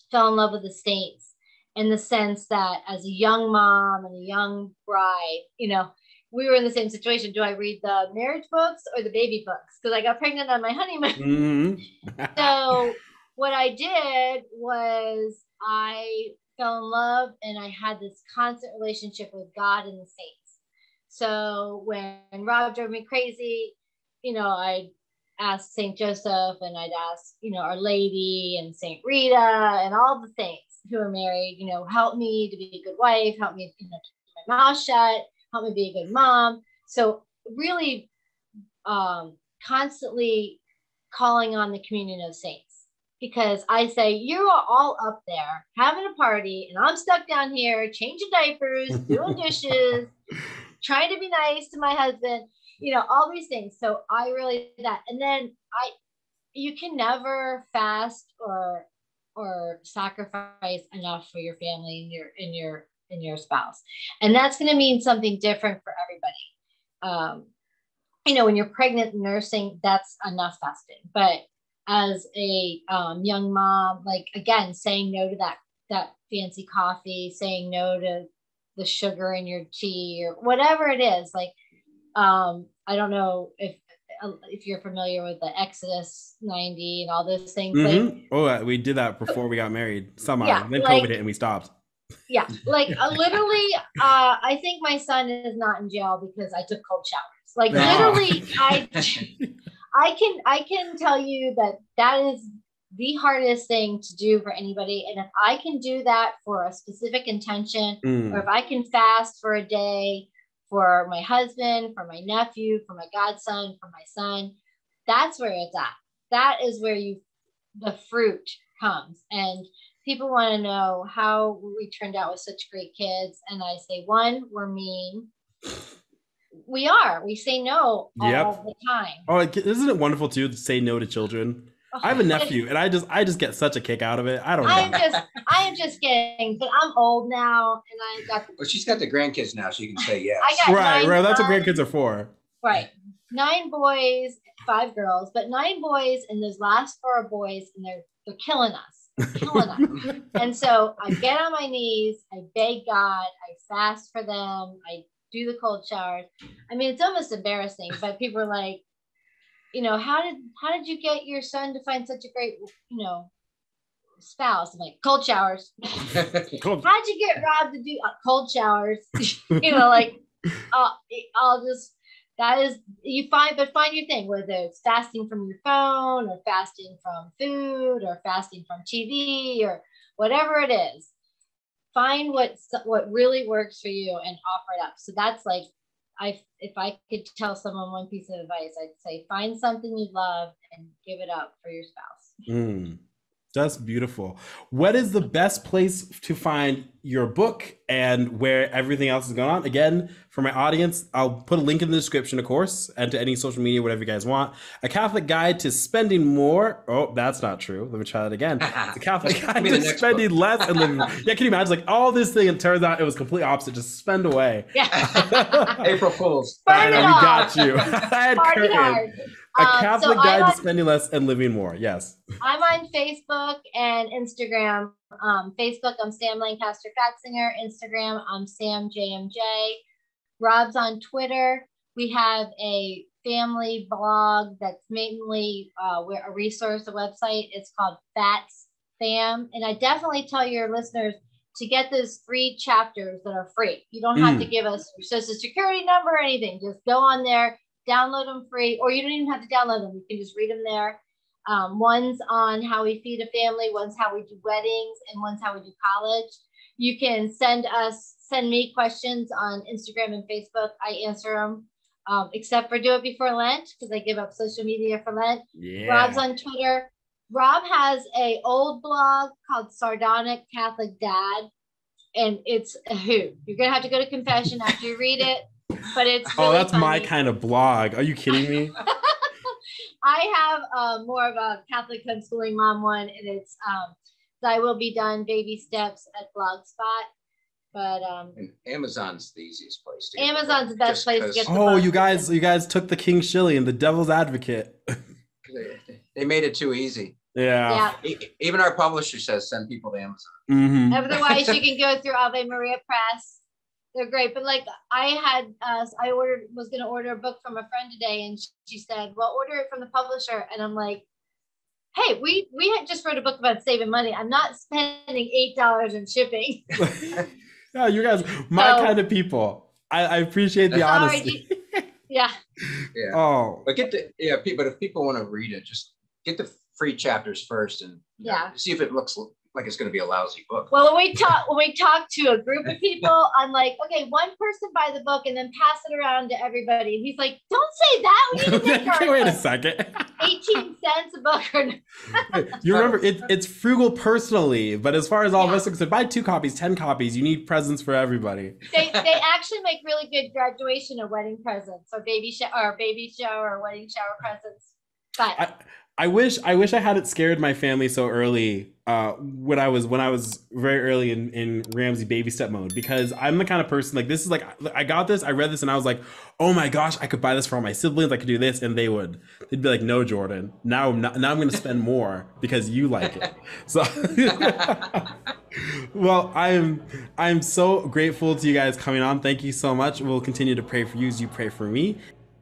fell in love with the saints, in the sense that as a young mom and a young bride, we were in the same situation. Do I read the marriage books or the baby books? Because I got pregnant on my honeymoon. Mm-hmm. So what I did was I fell in love, and I had this constant relationship with God and the saints. So when Rob drove me crazy, I'd ask St. Joseph, and I'd ask, Our Lady and St. Rita and all the saints who are married, help me to be a good wife, help me, keep my mouth shut, help me be a good mom. So really constantly calling on the communion of saints, because I say, you are all up there having a party, and I'm stuck down here changing diapers, doing dishes, trying to be nice to my husband, all these things. So I really that. And then you can never fast or sacrifice enough for your family and your spouse. And that's going to mean something different for everybody. When you're pregnant and nursing, that's enough fasting. But as a young mom, again, saying no to that fancy coffee, saying no to the sugar in your tea or whatever it is. I don't know if you're familiar with the Exodus 90 and all those things. Mm-hmm. We did that before we got married. Somehow, then COVID hit and we stopped. Yeah, literally, I think my son is not in jail because I took cold showers. Literally, I can tell you that is the hardest thing to do for anybody. And if I can do that for a specific intention, or if I can fast for a day for my husband, for my nephew, for my godson, for my son, that's where it's at. That is where the fruit comes. And people want to know how we turned out with such great kids. And I say, 1, we're mean. We are. We say no all the time. Oh, isn't it wonderful too to say no to children? I have a nephew, and I just get such a kick out of it. I don't know. I am just kidding, but I'm old now, and I got. Well, she's got the grandkids now, so you can say yes. Right. That's what grandkids are for. Right. 9 boys, 5 girls, but 9 boys, and those last 4 are boys, and they're killing us. And so I get on my knees, I beg God, I fast for them, I do the cold showers. I mean, it's almost embarrassing, but people are like, you know, how did you get your son to find such a great, you know, spouse? I'm like, cold showers. How'd you get Rob to do cold showers? You know, like, find your thing, whether it's fasting from your phone or fasting from food or fasting from TV or whatever it is. Find what really works for you and offer it up. So that's like, if I could tell someone one piece of advice, I'd say find something you love and give it up for your spouse. That's beautiful. What is the best place to find your book and where everything else is going on? Again, for my audience, I'll put a link in the description, of course, and to any social media, whatever you guys want. A Catholic Guide to Spending More. Oh, that's not true. Let me try that again. It's a Catholic Guide to Spending Less and Living More. Yeah, can you imagine? Like all this thing, it turns out it was completely opposite. Just spend away. Yeah. April Fools. We got you. I had courage. A Catholic Guide to Spending Less and Living More. Yes. I'm on Facebook and Instagram. Facebook, I'm Sam Lancaster Fatzinger. Instagram, I'm Sam JMJ. Rob's on Twitter. We have a family blog that's mainly a resource, a website. It's called Fats Fam. And I definitely tell your listeners to get those 3 chapters that are free. You don't have to give us your social security number or anything. Just go on there. Download them free, or you don't even have to download them. You can just read them there. One's on how we feed a family, one's how we do weddings, and one's how we do college. You can send me questions on Instagram and Facebook. I answer them, except for do it before Lent, because I give up social media for Lent. Yeah. Rob's on Twitter. Rob has a old blog called Sardonic Catholic Dad, and it's a hoot. You're going to have to go to confession after you read it. But it's really that's funny. My kind of blog. Are you kidding me? I have more of a Catholic homeschooling mom one, and it's I Will Be Done Baby Steps at Blogspot. But and Amazon's the easiest place to Amazon's the best place to get the book. You guys took the King Shilly and the Devil's Advocate. They made it too easy. Yeah. Even our publisher says send people to Amazon. Mm-hmm. Otherwise, you can go through Ave Maria Press. They're great, but like I was going to order a book from a friend today, and she said, "Well, order it from the publisher." And I'm like, "Hey, we had just wrote a book about saving money. I'm not spending $8 in shipping." Yeah, you guys, kind of people. I appreciate the honesty. Yeah. Oh, but if people want to read it, just get the free chapters first, and see if it looks like it's going to be a lousy book. Well, when we talk to a group of people, I'm like, okay, one person buy the book and then pass it around to everybody. And he's like, don't say that. We need to make wait a second. 18 cents a book. You remember, it's frugal personally, but as far as all of us are concerned, buy 2 copies, 10 copies. You need presents for everybody. They actually make really good graduation or wedding presents, or baby shower or wedding shower presents. But I wish I hadn't scared my family so early when I was very early in Ramsey baby step mode, because I'm the kind of person like, this is like, I got this, I read this, and I was like, oh my gosh, I could buy this for all my siblings, I could do this, and they'd be like, no, Jordan, now I'm going to spend more because you like it. So well, I'm so grateful to you guys coming on. Thank you so much. We'll continue to pray for you as you pray for me.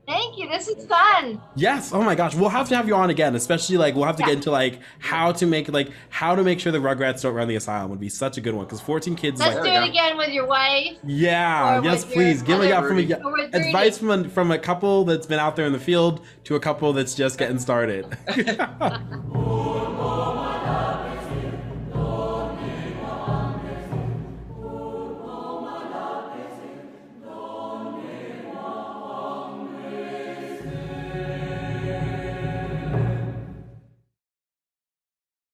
Thank you. This is fun. Yes. Oh my gosh. We'll have to have you on again, especially like we'll have to get into like how to make sure the Rugrats don't run the asylum would be such a good one, because 14 kids. Let's do it again with your wife. Yeah. Yes, please. Give me advice from a couple that's been out there in the field to a couple that's just getting started.